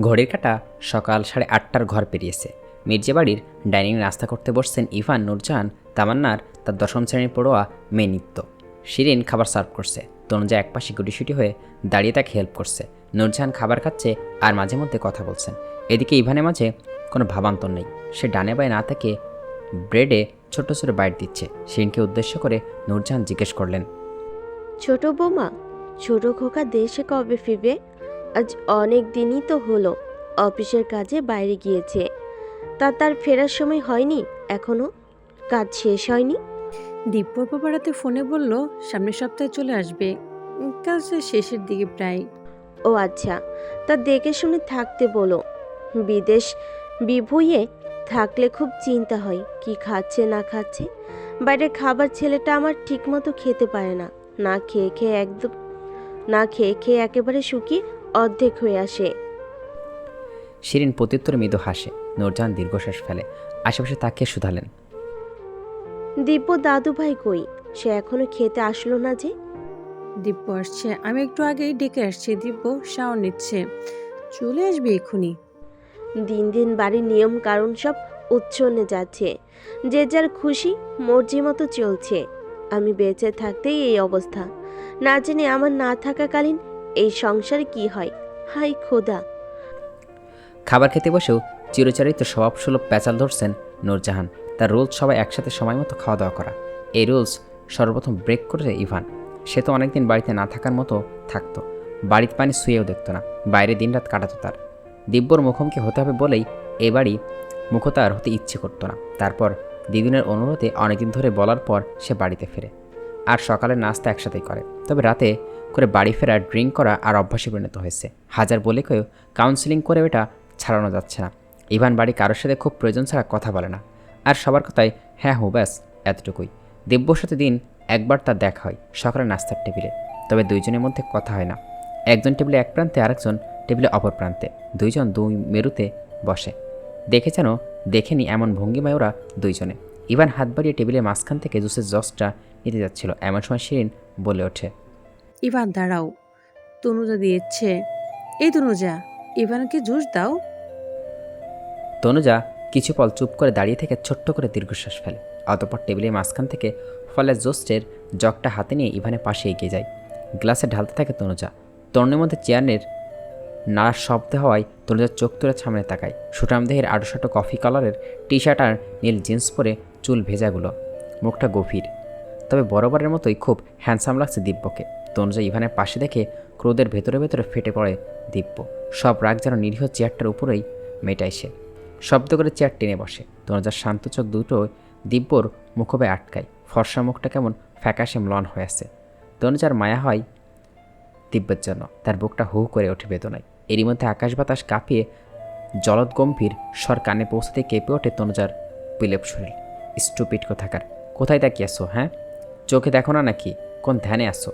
ঘড়ির কাঁটা সকাল 8:30টার ঘর পেরিয়েছে। মির্জা বাড়ির ডাইনিং নাস্তা করতে বসছেন ইভান, নূরজাহান, তামান্নার তার দশম শ্রেণীর পড়ুয়া মেয়ে নিত্য। শিরিন খাবার সার্ভ করছে। তনুজা একপাশে গুটিসুটি হয়ে দাঁড়িয়ে তাকে হেল্প করছে। নূরজাহান খাবার খাচ্ছে আর মাঝে মধ্যে কথা বলছেন। এদিকে ইভানের মাঝে কোনো ভাবান্তর নেই। সে ডানে বায়ে না তাকে ব্রেডে ছোট ছোট বাইট দিচ্ছে। শিরিনকে উদ্দেশ্য করে নূরজাহান জিজ্ঞেস করলেন, ছোট বৌমা, ছোট খোকা দেশে কবে ফিরবে? আজ অনেক দিনই তো হলো অফিসের কাজে বাইরে গিয়েছে। তার ফেরার সময় হয়নি এখনো? কাজ শেষ হয়নি? দিব্যর বাবারাতে ফোনে বলল সামনের সপ্তাহে চলে আসবে। কাজের শেষের দিকে প্রায়। ও আচ্ছা, তা দেখে শুনে থাকতে বলো। বিদেশ বিভুঁইয়ে থাকলে খুব চিন্তা হয় কি খাচ্ছে না খাচ্ছে। বাইরের খাবার ছেলেটা আমার ঠিকমতো খেতে পারে না। না খেয়ে খেয়ে একদম না খেয়ে খেয়ে একেবারে শুকিয়ে অর্ধেক হয়ে আসে। শিরিন প্রত্যুত্তরে মৃদু হাসে। নূরজাহান দীর্ঘশ্বাস ফেলে। আশেপাশে তাকিয়ে শুধালেন, দিব্য দাদু ভাই কই? সে এখনো খেতে আসলো না যে? দিব্য আসছে, আমি একটু আগেই ডেকে আসছি। দিব্য শাওয়ার নিচ্ছে, চলে আসবে এক্ষুনি। দিন দিন বাড়ির নিয়ম কারণ সব উচ্ছন্নে যাচ্ছে। যে যার খুশি মর্জি মতো চলছে। আমি বেঁচে থাকতেই এই অবস্থা। না জেনে আমার না থাকাকালীন এই সংসারে কি হয়। হাই খোদা! খাবার খেতে বসেও চিরচারিত স্বভাবসুলভ প্যাচাল ধরছেন নূরজাহান। তার রুলস সবাই একসাথে সময় মতো খাওয়া দাওয়া করা। এই রুলস সর্বপ্রথম ব্রেক করে ইভান। সে তো অনেকদিন বাড়িতে না থাকার মতো থাকতো। বাড়িতে পানি শুয়েও দেখতো না। বাইরে দিনরাত কাটাতো তার। দিব্যর মুখোমুখি হতে হবে বলেই এ বাড়ি মুখতার হতে ইচ্ছে করতো না। তারপর দিদুনের অনুরোধে অনেকদিন ধরে বলার পর সে বাড়িতে ফেরে। আর সকালের নাস্তা একসাথেই করে। তবে রাতে করে বাড়ি ফেরা, ড্রিঙ্ক করা আর অভ্যাসে পরিণত হয়েছে। হাজার বলে কেউ কাউন্সিলিং করে এটা ছাড়ানো যাচ্ছে না। ইভান বাড়ি কারোর সাথে খুব প্রয়োজন ছাড়া কথা বলে না। আর সবার কথায় হ্যাঁ হো ব্যাস এতটুকুই। দিব্যর সাথে দিন একবার তার দেখা হয় সকালে নাস্তার টেবিলে। তবে দুইজনের মধ্যে কথা হয় না। একজন টেবিলে এক প্রান্তে, আরেকজন টেবিলে অপর প্রান্তে। দুইজন দুই মেরুতে বসে। দেখেনি এমন ভঙ্গিমায় ওরা দুইজনে। ইভান হাত বাড়িয়ে টেবিলের মাঝখান থেকে জুসের জসটা নিতে যাচ্ছিল। এমন সময় শিরিন বলে ওঠে, ইভান দাঁড়াও, তনুজা দিয়েছে। এই তনুজা, ইভানকে জুস দাও। তনুজা কিছু পল চুপ করে দাঁড়িয়ে থেকে ছোট্ট করে দীর্ঘশ্বাস ফেলে। অতঃপর টেবিলের মাঝখান থেকে ফলের জোস্টের জগটা হাতে নিয়ে ইভানের পাশে এগিয়ে যায়। গ্লাসে ঢালতে থাকে তনুজা। তরুণের মধ্যে চেয়ারের নাড়ার শব্দ হওয়ায় তনুজার চোখ তুলে সামনে তাকায়। সুঠাম দেহের আটোসাটো কফি কালারের টি শার্ট আর নীল জিন্স পরে, চুল ভেজাগুলো, মুখটা গভীর। তবে বরাবরের মতোই খুব হ্যান্ডসাম লাগছে দিব্যকে। তনুজা ইভানের পাশে দেখে ক্রোধের ভেতরে ভেতরে ফেটে পড়ে দিব্য। সব রাগ যেন নিরীহ চেয়ারটার উপরেই মেটায় সে। শব্দ করে চেয়ার টেনে বসে। তনুজার শান্ত চোখ দুটো দিব্যর মুখবে আটকায়। ফর্সা মুখটা কেমন ফ্যাকাশে ম্লান হয়ে আছে। তনুজার মায়া হয় দিব্যের জন্য। তার বুকটা হু করে ওঠে বেদনায়। এরই মধ্যে আকাশ বাতাস কাঁপিয়ে জলদ গম্ভীর স্বর কানে পৌঁছতে কেঁপে ওঠে তনুজার বিলেপ শরীর। স্টুপিড কোথাকার, কোথায় তাকিয়ে আসো? হ্যাঁ, চোখে দেখো না নাকি? কোন ধ্যানে আসো?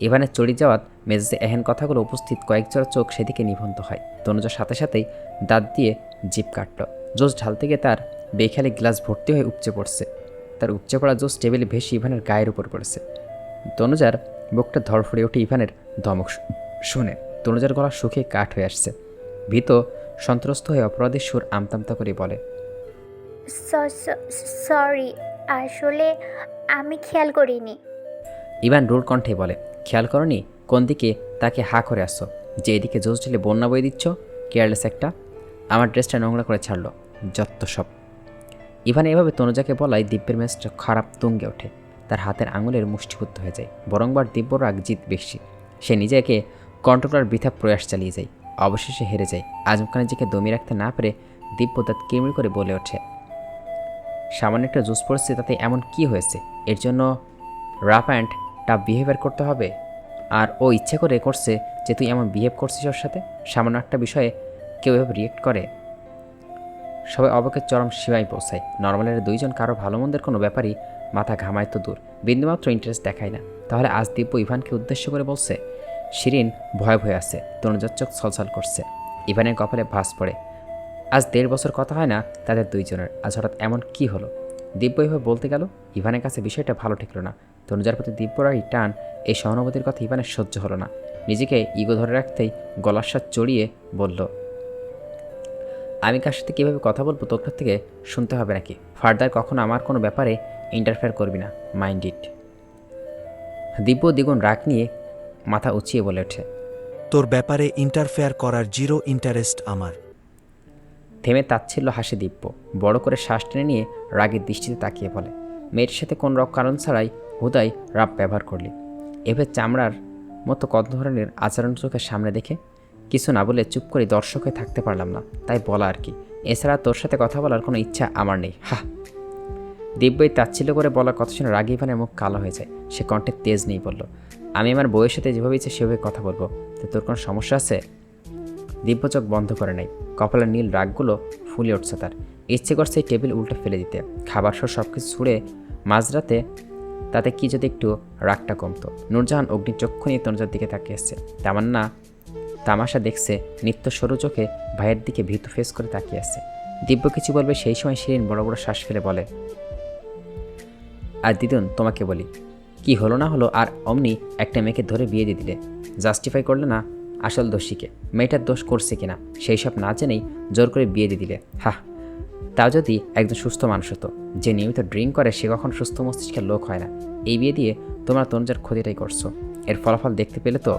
ইভানের চড়ি যাওয়াত মেজাজে এহেন কথাগুলো উপস্থিত কয়েকজোড়া চোখ সেদিকে নিবন্ধ হয়। তনুজার সাথে সাথেই দাঁত দিয়ে জিভ কাটল। জোস ঢালতে গিয়ে তার বেখালি গ্লাস ভর্তি হয়ে উপচে পড়ছে। তার উপচে পড়া জোস টেবিলে ভেসে ইভানের গায়ের উপর পড়েছে। তনুজার বুকটা ধরফড়ে ওঠে ইভানের ধমক শুনে। তনুজার গলা শুকিয়ে কাঠ হয়ে আসছে। ভীত সন্ত্রস্ত হয়ে অপরাধীর সুর আমতামতা করে বলে, সরি, আসলে আমি খেয়াল করিনি। ইভান রুল কণ্ঠে বলে, খেয়াল করনি? কোন দিকে তাকে হা করে আসছো? যে এদিকে জোস ঢেলে বন্যা বয়ে দিচ্ছ? কেয়ারলেস একটা। আমার ড্রেসটা নোংরা করে ছাড়লো, যত সব। ইভান এভাবে তনুজাকে বলায় দিব্যের মেজটা খারাপ তুঙ্গে ওঠে। তার হাতের আঙুলের মুষ্টিবদ্ধ হয়ে যায়। বরংবার দিব্য রাগ জিত বেশি। সে নিজেকে কন্ট্রোল করার বৃথা প্রয়াস চালিয়ে যায়। অবশেষে হেরে যায়। আজম খান নিজেকে দমিয়ে রাখতে না পেরে দিব্য দাঁত কিরমির করে বলে ওঠে, সামান্য একটা জুস পড়ছে, তাতে এমন কি হয়েছে? এর জন্য রাফ অ্যান্ড টাফ বিহেভিয়ার করতে হবে? আর ও ইচ্ছে করে করছে যে তুই এমন বিহেভ করছিস ওর সাথে? সামান্য একটা বিষয়ে কেউ এভাবে রিয়েক্ট করে? সবাই অবাকের চরম সীমায় পৌঁছায়। নর্মালের দুইজন কারো ভালো মন্দের কোনো ব্যাপারই মাথা ঘামায় তো দূর, বিন্দুমাত্র ইন্টারেস্ট দেখায় না। তাহলে আজ দিব্য ইভানকে উদ্দেশ্য করে বলছে? শিরিন ভয়ে ভয়ে আছে। তনুজার চোখ ছলছল করছে। ইভানের কপালে ভাঁজ পড়ে। আজ 1.5 বছর কথা হয় না তাদের দুইজনের। আজ হঠাৎ এমন কি হলো? দিব্য এভাবে বলতে গেল। ইভানের কাছে বিষয়টা ভালো ঠেকল না। তনুজার প্রতি দিব্যর এই টান, এই সহানুভূতির কথা ইভানের সহ্য হলো না। নিজেকে ইগো ধরে রাখতেই গলার স্বাদ চড়িয়ে বলল, আমি কার সাথে কীভাবে কথা বলবো তোর কাছ থেকে শুনতে হবে নাকি? ফার্দার কখনো আমার কোনো ব্যাপারে ইন্টারফেয়ার করবি না, মাইন্ড ইট। দিব্য দ্বিগুণ রাগ নিয়ে মাথা উঁচিয়ে বলে ওঠে, তোর ব্যাপারে ইন্টারফেয়ার করার জিরো ইন্টারেস্ট আমার। থেমে তাচ্ছিল্য হাসি দিব্য বড় করে শ্বাস টেনে নিয়ে রাগের দৃষ্টিতে তাকিয়ে বলে, মেয়েটির সাথে কোন কারণ ছাড়াই হুদাই রাগ ব্যবহার করলি। এভাবে চামড়ার মতো কত ধরনের আচরণ চোখের সামনে দেখে কিছু না বলে চুপ করে দর্শক হয়ে থাকতে পারলাম না, তাই বলা আর কি। এছাড়া তোর সাথে কথা বলার কোনো ইচ্ছা আমার নেই। হা! দিব্যই তাচ্ছিল্য করে বলার কথা শুনে রাগী ইভানের মুখ কালো হয়ে যায়। সে কণ্ঠে তেজ নেই বলল, আমি আমার বউয়ের সাথে যেভাবে ইচ্ছে সেভাবে কথা বলবো, তো তোর কোনো সমস্যা আছে? দিব্য চোখ বন্ধ করে নেয়, কপালের নীল রাগগুলো ফুলে উঠছে তার। ইচ্ছে করছে এই টেবিল উল্টে ফেলে দিতে, খাবার সহ সব কিছু ছুঁড়ে মাঝরাতে, তাতে কি যদি একটু রাগটা কমতো। নূরজাহান অগ্নিচক্ষু নিয়ে তনুজার দিকে তাকিয়ে আসছে। তামান্না তামাশা দেখছে, নিত্য সরু চোখে ভাইয়ের দিকে ভীতু ফেস করে তাকিয়ে আসছে। দিব্য কিছু বলবে সেই সময় শিরিন বড় বড় শ্বাস ফেলে বলে, আর দিদুন তোমাকে বলি, কি হলো না হলো আর অমনি একটা মেয়েকে ধরে বিয়ে দিয়ে দিলে, জাস্টিফাই করলে না আসল দোষীকে, মেয়েটার দোষ করছে কিনা সেই সব না জেনেই জোর করে বিয়ে দিয়ে দিলে। হা! তাও যদি একজন সুস্থ মানুষ হতো, যে নিয়মিত ড্রিঙ্ক করে সে কখন সুস্থ মস্তিষ্কের লোক হয় না। এই বিয়ে দিয়ে তোমরা তনুজার ক্ষতিটাই করছো, এর ফলাফল দেখতে পেলে তো।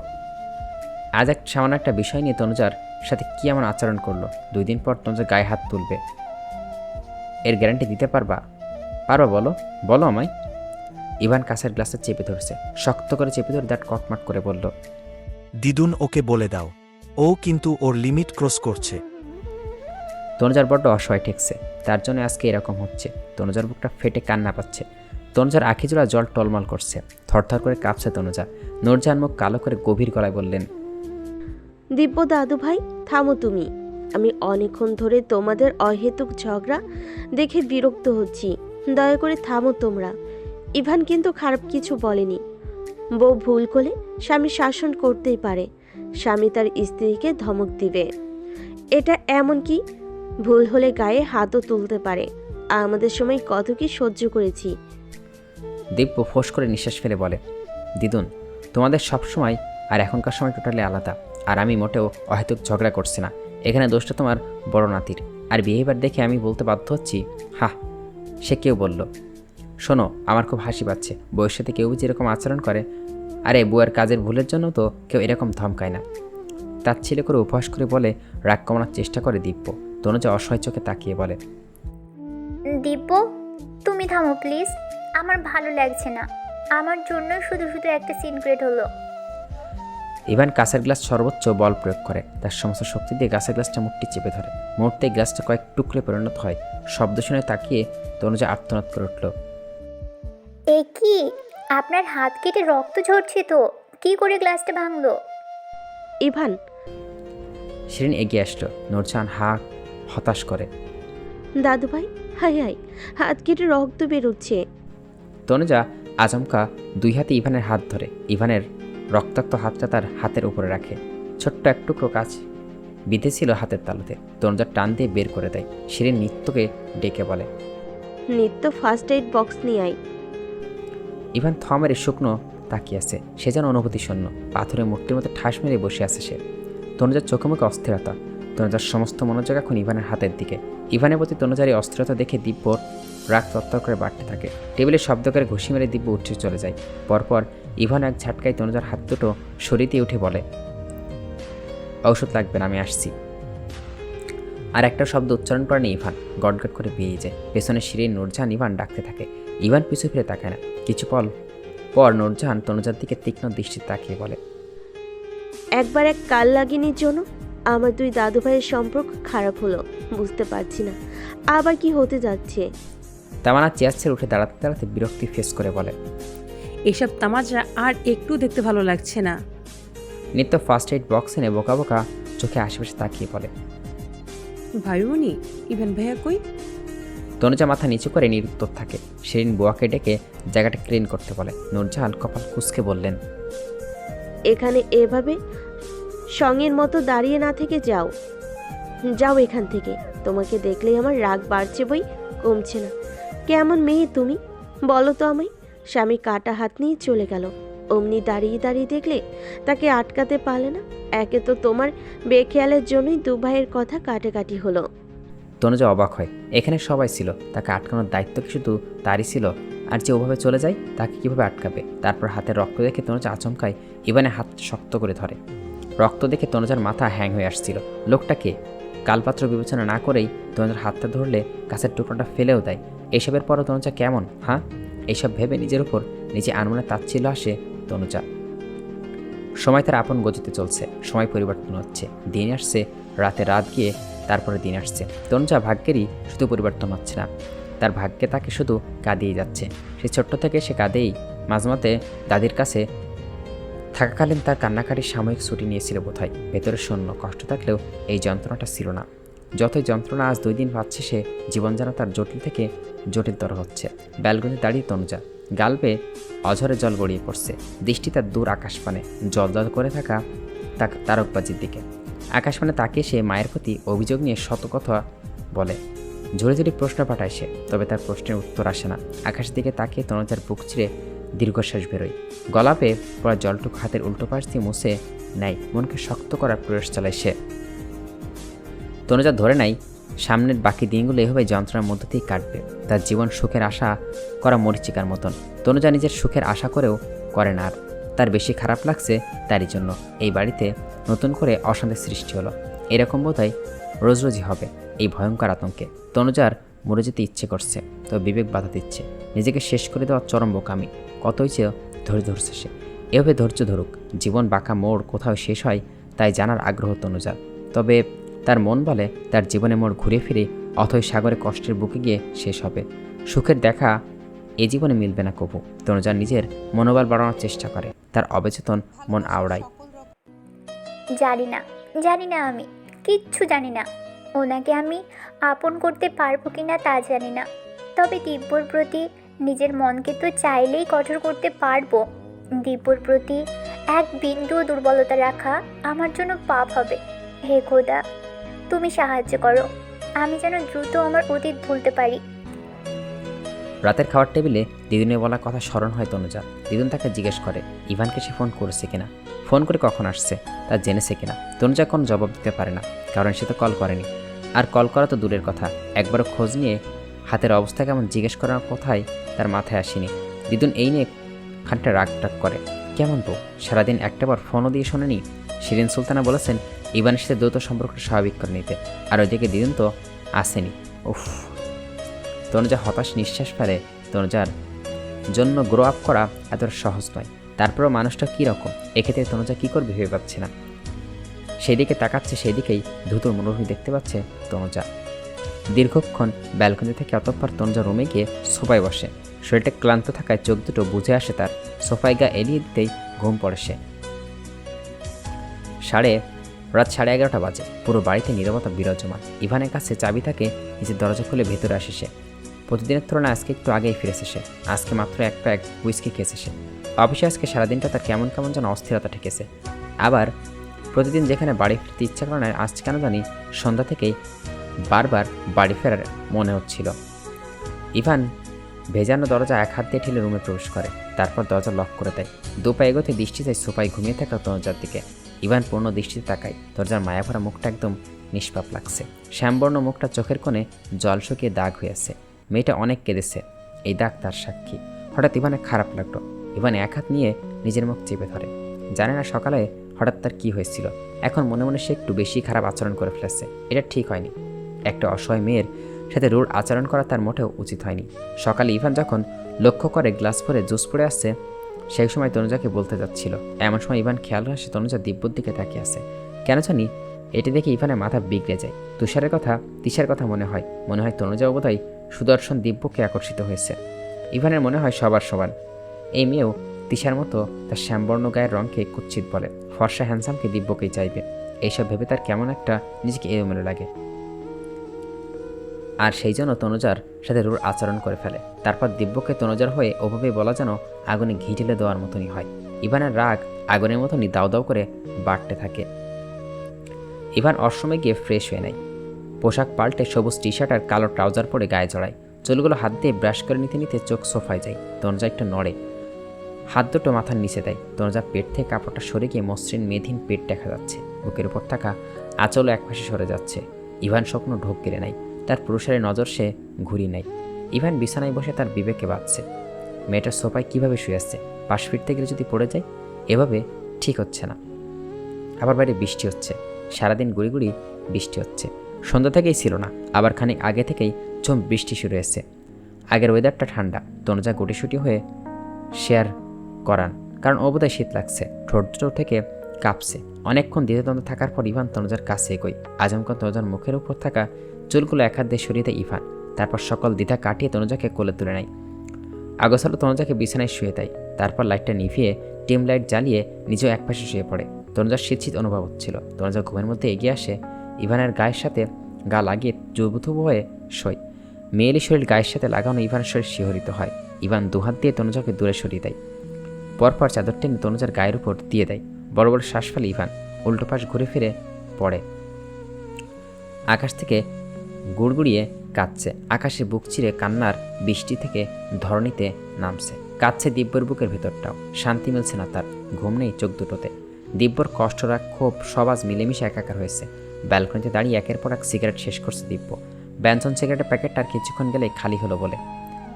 আজ সামান্য একটা বিষয় নিয়ে তনুজার সাথে কী এমন আচরণ করলো, 2 দিন পর তনুজার গায়ে হাত তুলবে, এর গ্যারান্টি দিতে পারবা? বলো বলো আমায়। ইভান কাছের গ্লাসে চেপে ধরছে, শক্ত করে চেপে ধরে দাঁত কটমাট করে বলল, দিদুন ওকে বলে দাও, ও কিন্তু ওর লিমিট ক্রস করছে। তনুজার বড্ড অসহায় ঠেকছে, তার জন্য আজকে এরকম হচ্ছে। তনুজার বুকটা ফেটে কান্না পাচ্ছে, তনুজার আখি জোড়া জল টলমল করছে, থরথর করে কাঁপছে তনুজা। নূরজাহান মুখ কালো করে গভীর গলায় বললেন, দিব্য দাদু ভাই, থামো তুমি। আমি অনেকক্ষণ ধরে তোমাদের অহেতুক ঝগড়া দেখে বিরক্ত হচ্ছি, দয়া করে থামো তোমরা। ইভান কিন্তু খারাপ কিছু বলেনি। বউ ভুল করলে স্বামী শাসন করতেই পারে, স্বামী তার স্ত্রীকে ধমক দিবে, এটা এমন কি ভুল হলে গায়ে হাতও তুলতে পারে। আমাদের সময় কত কি সহ্য করেছি। দিব্য ফোঁস করে নিঃশ্বাস ফেলে বলে, দিদুন তোমাদের সব সময় আর এখনকার সময় টোটালি আলাদা, আর আমি মোটেও অহেতুক ঝগড়া করছি না। এখানে দোষটা তোমার বড় নাতির, আর বিহেভিয়ার দেখে আমি বলতে বাধ্য হচ্ছি। হা! সে কেউ বলল, শোনো আমার খুব হাসি পাচ্ছে, বউয়ের সাথে কেউ যেরকম আচরণ করে, আরে বউয়ের কাজের ভুলের জন্য তো কেউ এরকম ধমকায় না। তার ছেলে করে উপহাস করে বলে রাগ কমানোর চেষ্টা করে দিব্য। তনুজা অসহায় চোখে তাকিয়ে বলে, দিব্য তুমি থামো প্লিজ, আমার ভালো লাগছে না। আমার জন্য শুধু শুধু একটা সিন ক্রিয়েট হলো। ইভান কাঁচের গ্লাস সর্বোচ্চ বল প্রয়োগ করে, তার সমস্ত শক্তি দিয়ে গাছের গ্লাসটা মুঠটি চেপে ধরে। মুহূর্তে গ্লাসটা কয়েক টুকরে পরিণত হয়। শব্দ শুনে তাকিয়ে তনুজা আর্তনাদ করে উঠল, এ কি, আপনার হাত কেটে রক্ত ঝরছে তো, কি করে গ্লাসটা ভাঙলো? ইভান, শিরিন এগিয়ে আসলো। নূরজাহান হতাশ করে, দাদু ভাই, হাই হাই, হাত কেটে রক্ত বেরোচ্ছে। তনুজা আচমকা 2 হাতে ইভানের হাত ধরে ইভানের রক্তাক্ত হাতটা তার হাতের উপরে রাখে। ছোট্ট এক টুকরো কাজ বিঁধেছিল হাতের তালুতে, তনুজা টান দিয়ে বের করে দেয়। শিরিন নিত্যকে ডেকে বলে, নিত্য ফার্স্ট এইড বক্স নিয়ে আয়। ইভান থমের শুকনো তাকিয়ে আছে, সে যেন অনুভূতি শূন্য, পাথরের মূর্তির মতো ঠাস মেরে বসে আছে সে। তনুজার চোখে মুখে অস্থিরতা, তনুজার সমস্ত মনোযোগ এখন ইভানের হাতের দিকে। ইভানের প্রতি তনুজার এই অস্থিরতা দেখে দিব্যর রাগ তত্তর করে বাড়তে থাকে। টেবিলে শব্দ করে ঘুষি মেরে দিব্য উঠে চলে যায়। পরপর ইভান এক ঝাটকায় তনুজার হাত দুটো সরিয়ে উঠে বলে, ঔষধ লাগবে না, আমি আসছি। আর একটা শব্দ উচ্চারণ করেনি ইভান, গটগট করে বেরিয়ে যায়। পেছনে শিরিন নূরজাহান ইভান ডাকতে থাকে। ইভান পিছু ফিরে তাকায় না। কিছু পর নূরজাহান তনুজার দিকে তীক্ষ্ণ দৃষ্টিতে তাকিয়ে বলে, একবার এক কাল লাগিনির জন্য আমার 2 দাদু ভাইয়ের সম্পর্ক খারাপ হলো, বুঝতে পারছি না আবার কি হতে যাচ্ছে। তামান্না চেয়ার ছেড়ে উঠে দাঁড়াতে দাঁড়াতে বিরক্তি ফেস করে বলে, এসব তামাশা আর একটু দেখতে ভালো লাগছে না। নিত্য ফার্স্ট এইড বক্স এনে বোকা বোকা চোখে আশেপাশে তাকিয়ে বলে, ভাইমনি, ইভান ভাইয়া কই? তনুজা মাথা নিচু করে নিরুত্তর থাকে। শিরিন বুয়াকে ডেকে জায়গাটা ক্লিন করতে বলে। নূরজাহান কপাল কুঁচকে বললেন, এখানে এভাবে সঙ্গের মতো দাঁড়িয়ে না থেকে যাও, যাও এখান থেকে। তোমাকে দেখলেই আমার রাগ বাড়ছে বই কমছে না। কেমন মেয়ে তুমি বলো তো আমায়। স্বামী কাটা হাত নিয়ে চলে গেল, অমনি দাঁড়িয়ে দাঁড়িয়ে দেখলে তাকে আটকাতে পারলে না। একে তো তোমার বেখেয়ালের জন্যই দু ভাইয়ের কথা কাটাকাটি হলো। তনুজা অবাক হয়, এখানে সবাই ছিল, তাকে আটকানোর দায়িত্ব কি শুধু তারই ছিল? আর যে ওভাবে চলে যায় তাকে কিভাবে আটকাবে? তারপর হাতের রক্ত দেখে তনুজা আচমকায় ইভানের হাত শক্ত করে ধরে। রক্ত দেখে তনুজার মাথা হ্যাং হয়ে আসছিল। লোকটাকে কালপাত্র বিবেচনা না করেই তনুজার হাতটা ধরলে কাছের টুকরোটা ফেলেও দেয়। এসবের পরও তনুজা কেমন? হ্যাঁ, এইসব ভেবে নিজের উপর নিজে আনমনে তাচ্ছিল্য আসে তনুজা। সময় তার আপন গতিতে চলছে, সময় পরিবর্তন হচ্ছে, দিন আসছে, রাতে রাত গিয়ে তারপরে দিন আসছে। তনুজা ভাগ্যেরই শুধু পরিবর্তন হচ্ছে না, তার ভাগ্যে তাকে শুধু কাঁদিয়ে যাচ্ছে। সে ছোট্ট থেকে সে কাঁদেই। মাঝমাতে দাদির কাছে থাকাকালীন তার কান্নাকাটির সাময়িক ছুটি নিয়েছিল বোধহয়। ভেতরে শূন্য, কষ্ট থাকলেও এই যন্ত্রণাটা ছিল না। যতই যন্ত্রণা আজ 2 দিন পাচ্ছে সে, জীবন যেন তার জটিল থেকে জটিলতর হচ্ছে। ব্যালকনিতে দাঁড়িয়ে তনুজা, গাল বেয়ে অঝরে জল গড়িয়ে পড়ছে। দৃষ্টি তার দূর আকাশপানে জল করে থাকা তারকবাজির দিকে। আকাশপানে তাকিয়ে সে মায়ের প্রতি অভিযোগ নিয়ে শত কথা বলে, ঝুড়ি ঝুড়ি প্রশ্ন পাঠায় সে, তবে তার প্রশ্নের উত্তর আসে না। আকাশের দিকে তাকিয়ে তনুজার বুক চিরে দীর্ঘশ্বাস বেরোয়। গলা পেয়ে পড়া জলটুকু হাতের উল্টো পাশ দিয়ে মুছে নেয়। মনকে শক্ত করার প্রয়াস চালায় সে। তনুজা ধরে নাই সামনের বাকি দিনগুলো এভাবে যন্ত্রণার মধ্য দিয়ে কাটবে। তার জীবন সুখের আশা করা মরিচিকার মতন। তনুজা নিজের সুখের আশা করেও করে না আর। তার বেশি খারাপ লাগছে তারই জন্য এই বাড়িতে নতুন করে অশান্তির সৃষ্টি হলো। এরকম বোধহয় রোজ রোজই হবে। এই ভয়ঙ্কর আতঙ্কে তনুজার মরে যেতে ইচ্ছে করছে, তবে বিবেক বাধা দিচ্ছে। নিজেকে শেষ করে দেওয়ার চরম বোকামি। কতই চেয়ে ধৈর্য ধরছে সে। এভাবে ধৈর্য ধরুক, জীবন বাঁকা মোড় কোথাও শেষ হয় তাই জানার আগ্রহ তনুজার। তবে তার মন বলে তার জীবনে মোড় ঘুরে ফিরে অথই সাগরে কষ্টের বুকে গিয়ে শেষ হবে। সুখের দেখা এ জীবনে মিলবে না কবু। তনুজা নিজের মনোবল বাড়ানোর চেষ্টা করে, তার অবচেতন মন আওড়ায়। জানি না আমি কিচ্ছু জানি না। ওনাকে আমি আপন করতে পারবো কিনা তা জানি না। তবে দিব্যর প্রতি নিজের মনকে তো চাইলেই কঠোর করতে পারবো। দিব্যর প্রতি এক বিন্দুও দুর্বলতা রাখা আমার জন্য পাপ হবে। হে খোদা, তুমি সাহায্য করো, আমি যেন দ্রুত আমার অতীত ভুলতে পারি। রাতের খাওয়ার টেবিলে দিদুনের বলা কথা স্মরণ হয় তনুজা। দিদুন তাকে জিজ্ঞেস করে ইভানকে সে ফোন করেছে কিনা, ফোন করে কখন আসছে তা জেনেছে কিনা। তনুজা কোনো জবাব দিতে পারে না, কারণ সে তো কল করেনি। আর কল করা তো দূরের কথা, একবারও খোঁজ নিয়ে হাতের অবস্থা কেমন জিজ্ঞেস করার কথাই তার মাথায় আসেনি। দিদুন এই নিয়ে খানিকটা রাগ করে। কেমন বউ, সারাদিন একটাবার ফোনও দিয়ে শোনেনি। শিরিন সুলতানা বলেছেন ইভানের সাথে দ্রুত সম্পর্কটা স্বাভাবিক করে নিতে, আর ওইদিকে দিদুন তো আসেনি। উফ, তনুজা হতাশ নিঃশ্বাস ফেলে। তনুজার জন্য গ্রো আপ করা এতটা সহজ নয়। তারপরও মানুষটা কীরকম, এক্ষেত্রে তনুজা কী করবে ভেবে পাচ্ছে না। সেদিকে তাকাচ্ছে, সেদিকেই ধুতুর মনোভূমি দেখতে পাচ্ছে তনুজা। দীর্ঘক্ষণ ব্যালকনি থেকে অতঃপর তনুজা রুমে গিয়ে সোফায় বসে। শরীরটা ক্লান্ত থাকায় চোখ দুটো বুঝে আসে তার। সোফায় গা এলিয়ে দিতেই ঘুম পড়ে সে। রাত 11:30 বাজে। পুরো বাড়িতে নীরবতা বিরাজমান। ইভানের কাছে চাবি থাকে, নিজের দরজা খুলে ভেতরে আসে সে। প্রতিদিনের তুলনায় আজকে একটু আগেই ফিরেছে সে। আজকে মাত্র এক প্যাক হুইস্কি খেয়েছে সে। অফিসে আজকে সারাদিনটা তার কেমন যেন অস্থিরতা ঠেকেছে। আবার প্রতিদিন যেখানে বাড়ি ফিরতে ইচ্ছা করে না, আজ কেন জানি সন্ধ্যা থেকেই বারবার বাড়ি ফেরার মনে হচ্ছিল। ইভান ভেজানো দরজা এক হাত দিয়ে ঠেলে রুমে প্রবেশ করে, তারপর দরজা লক করে দেয়। দুপা এগোতে দৃষ্টি যায় সোফায় ঘুমিয়ে থাকা তনুজার দিকে। ইভান পূর্ণ দৃষ্টিতে তাকায়। দরজার মায়াভরা মুখটা একদম নিষ্পাপ লাগছে। শ্যামবর্ণ মুখটা চোখের কোণে জল শুকিয়ে দাগ হয়ে আছে। মেয়েটা অনেক কেঁদেছে, এই দাগ তার সাক্ষী। হঠাৎ ইভানের খারাপ লাগলো। ইভান এক হাত নিয়ে নিজের মুখ চেপে ধরে। জানে না সকালে হঠাৎ তার কী হয়েছিল। এখন মনে মনে সে একটু বেশি খারাপ আচরণ করে ফেলেছে। এটা ঠিক হয়নি। একটা অসহায় মেয়ের সাথে রুড আচরণ করা তার মোটেও উচিত হয়নি। সকালে ইভান যখন লক্ষ্য করে গ্লাস ভরে জুস পড়ে আসছে, সেই সময় তনুজাকে বলতে যাচ্ছিল। এমন সময় ইভান খেয়াল আসে তনুজা দিব্যর দিকে তাকিয়ে আছে। কেন জানি এটি দেখে ইভানের মাথা বিগড়ে যায়। তিশার কথা মনে হয় তনুজাও বোধহয় সুদর্শন দিব্যকে আকর্ষিত হয়েছে। ইভানের মনে হয় সবার এই মেয়েও তিশার মতো তার শ্যামবর্ণ গায়ের রঙকে কুৎসিত বলে। ফর্সা হ্যান্ডসামকে দিব্যকেই চাইবে। এইসব ভেবে তার কেমন একটা নিজেকে এলোমেলো লাগে। আর সেই জন্য তনুজার সাথে রুড় আচরণ করে ফেলে। তারপর দিব্যকে তনুজার হয়ে ওভাবে বলা যেন আগুনে ঘি ঢেলে দেওয়ার মতনই হয়। ইভানের রাগ আগুনের মতনই দাউ দাউ করে বাড়তে থাকে। ইভান অসময়ে গিয়ে ফ্রেশ হয়ে নেয়। পোশাক পাল্টে সবুজ টি শার্ট আর কালো ট্রাউজার পরে গায়ে জড়ায়। চুলগুলো হাত দিয়ে ব্রাশ করে নিতে চোখ সোফায় যায়। তনুজা একটু নড়ে। হাত দুটো মাথার নিচে দেয়। তনুজা পেট থেকে কাপড়টা সরে গিয়ে মসৃণ মেধহীন পেট দেখা যাচ্ছে। বুকের উপর থাকা আঁচলও একপাশে সরে যাচ্ছে। ইভান স্বপ্ন ঢোক গেলে নাই। তার পুরুষের নজর সে ঘুরিয়ে নেয়। ইভান বিছানায় বসে তার বিবেকে বাঁধছে। মেয়েটা সোফায় কীভাবে শুয়ে আসছে? পাশ ফিরতে গেলে যদি পড়ে যায়? এভাবে ঠিক হচ্ছে না। আবার বাইরে বৃষ্টি হচ্ছে। সারাদিন গুড়ি গুড়ি বৃষ্টি হচ্ছে। সন্ধ্যা থেকেই ছিল না, আবার খানিক আগে থেকেই ঝুম বৃষ্টি শুরু হয়েছে। আগের ওয়েদারটা ঠান্ডা। তনুজা গুটিসুটি হয়ে শেয়ার করান, কারণ ও বোধহয় শীত লাগছে। ঠোঁট দুটো থেকে কাঁপছে। অনেকক্ষণ দ্বিধাদ্বন্দ্ব থাকার পর ইভান তনুজার কাছে এগোয়। আজমকা তনুজার মুখের উপর থাকা চুলগুলো এক হাত দিয়ে সরিয়ে দেয় ইভান। তারপর সকল দ্বিধা কাটিয়ে তনুজাকে কোলে তুলে নেয়। আগোছালো তনুজাকে বিছানায় শুয়ে দেয়। তারপর লাইটটা নিভিয়ে ডিম লাইট জ্বালিয়ে নিজেও একপাশে শুয়ে পড়ে। তনুজার শীত অনুভব হচ্ছিল। তনুজা ঘুমের মধ্যে এগিয়ে আসে, ইভানের গায়ের সাথে গা লাগিয়ে জুবুথুবু হয়ে শোয়। মেয়েলি শরীর গায়ের সাথে লাগানো ইভানের শরীর শিহরিত হয়। ইভান দুহাত দিয়ে তনুজাকে দূরে সরিয়ে দেয়। পরপর চাদর টেনে তনুজার গায়ের উপর দিয়ে দেয়। বড় বড় শ্বাস ফেলে ইভান উল্টো পাশ ঘুরে ফিরে পড়ে। আকাশ থেকে গুড়গুড়িয়ে কাঁদছে। আকাশে বুক চিরে কান্নার বৃষ্টি থেকে ধরণীতে নামছে। কাঁদছে দিব্যর বুকের ভেতরটাও। শান্তি মিলছে না তার। ঘুম নেই চোখ দুটোতে। দিব্যর কষ্টরাগ ক্ষোভ সব আজ মিলেমিশে একাকার হয়েছে। ব্যালকনিতে দাঁড়িয়ে একের পর এক সিগারেট শেষ করছে দিব্য। ব্যঞ্জন সিগারেটের প্যাকেটটা আর কিছুক্ষণ গেলেই খালি হলো বলে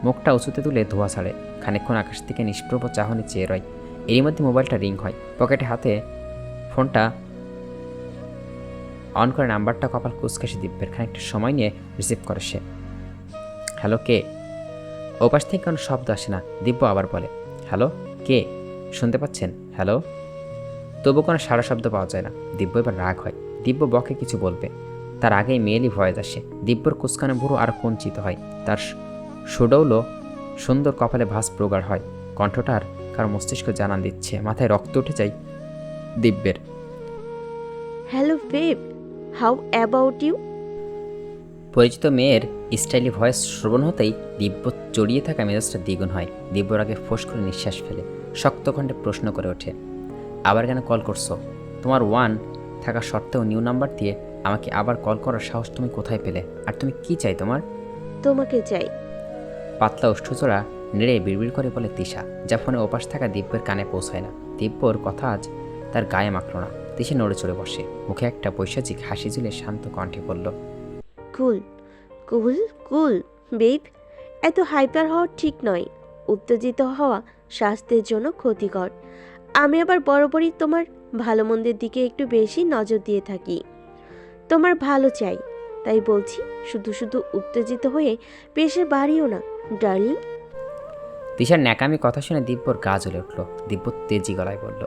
মুখটা উঁচুতে তুলে ধোয়া ছাড়ে। খানিকক্ষণ আকাশ থেকে নিষ্প্রভ চাহনি চেয়ে রয়। এরই মধ্যে মোবাইলটা রিং হয়। পকেটে হাতে ফোনটা অন করে নাম্বারটা কপাল কুচকাশি দিব্যের। খানিকটা সময় নিয়ে রিসিভ করে সে। হ্যালো, কে? ওপাশ থেকে কোনো শব্দ আসে না। দিব্য আবার বলে, হ্যালো, কে? শুনতে পাচ্ছেন? হ্যালো। তবু কোনো সারা শব্দ পাওয়া যায় না। দিব্য এবার রাগ হয়। দিব্য বকে কিছু বলবে, তার আগেই মেয়েলি ভয়েস আসে। দিব্যর কুচকানো বুড়ো আরও কঞ্চিত হয়। তার সুডৌলো সুন্দর কপালে ভাঁজ প্রগাঢ় হয়। কণ্ঠটার কারো মস্তিষ্ক জানান দিচ্ছে। মাথায় রক্ত উঠে যায় দিব্যের। Hello babe, how about you? পরিচিত মেয়ের স্টাইলি ভয়েস শ্রবণ হতেই দিব্য জড়িয়ে থাকা মেজাজটা দ্বিগুণ হয়। দিব্যর আগে ফোঁস করে নিঃশ্বাস ফেলে শক্ত কণ্ঠে প্রশ্ন করে ওঠে, আবার কেন কল করছো? তোমার ওয়ান থাকা সত্ত্বেও নিউ নাম্বার দিয়ে আমাকে আবার কল করার সাহস তুমি কোথায় পেলে? আর তুমি কি চাই তোমার? তোমাকে চাই। পাতলা ওষ্ঠচোড়া নেড়ে বিড়বিড় করে বলে তিশা, যা ফোনে ওপাশ থাকা দিব্যের কানে পৌঁছায় না। দিব্যর কথা আজ তার গায়ে মাখল না। তিশা নড়ে চড়ে বসে, মুখে একটা পৈশাচিক হাসি ঝুলে শান্ত কণ্ঠে বলল, কুল কুল কুল বেব, এত হাইপার হওয়া ঠিক নয়। উত্তেজিত হওয়া স্বাস্থ্যের জন্য ক্ষতিকর। আমি আবার বরাবরই তোমার ভালো মন্দের দিকে একটু বেশি নজর দিয়ে থাকি। তোমার ভালো চাই, তাই বলছি শুধু শুধু উত্তেজিত হয়ে পেশে বাড়িও না ডার্লিং। তিশার ন্যাকামি কথা শুনে দিব্যর গা জ্বলে উঠল। দিব্য তেজি গলায় বলল,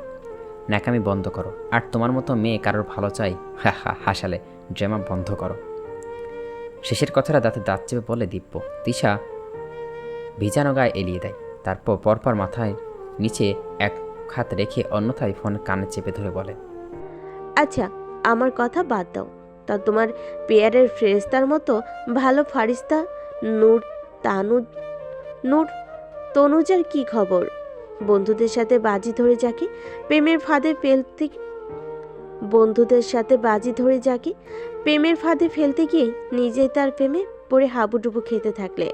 ন্যাকামি বন্ধ করো। আর তোমার মতো মেয়ে কারোর ভালো চাই? হা হা হাসালে। ড্রামা বন্ধ করো। শেষের কথাটা দাঁতে দাঁত চেপে বলে দিব্য। তিশা ভিজানো গায়ে এলিয়ে দেয়। তারপর পরপর মাথায় নিচে এক হাত রেখে অন্যথায় ফোন কানে চেপে ধরে বলে, আচ্ছা, আমার কথা বাদ দাও। তা তোমার পেয়ারের ফেরেস্তার মতো ভালো ফারিস্তা নূর নূর তনুজার কি খবর? বন্ধুদের সাথে বাজি ধরে যাকে প্রেমের ফাঁদে ফেলতে ফেলতে গিয়ে নিজেই তার প্রেমে পড়ে হাবুডুবু খেতে থাকলে,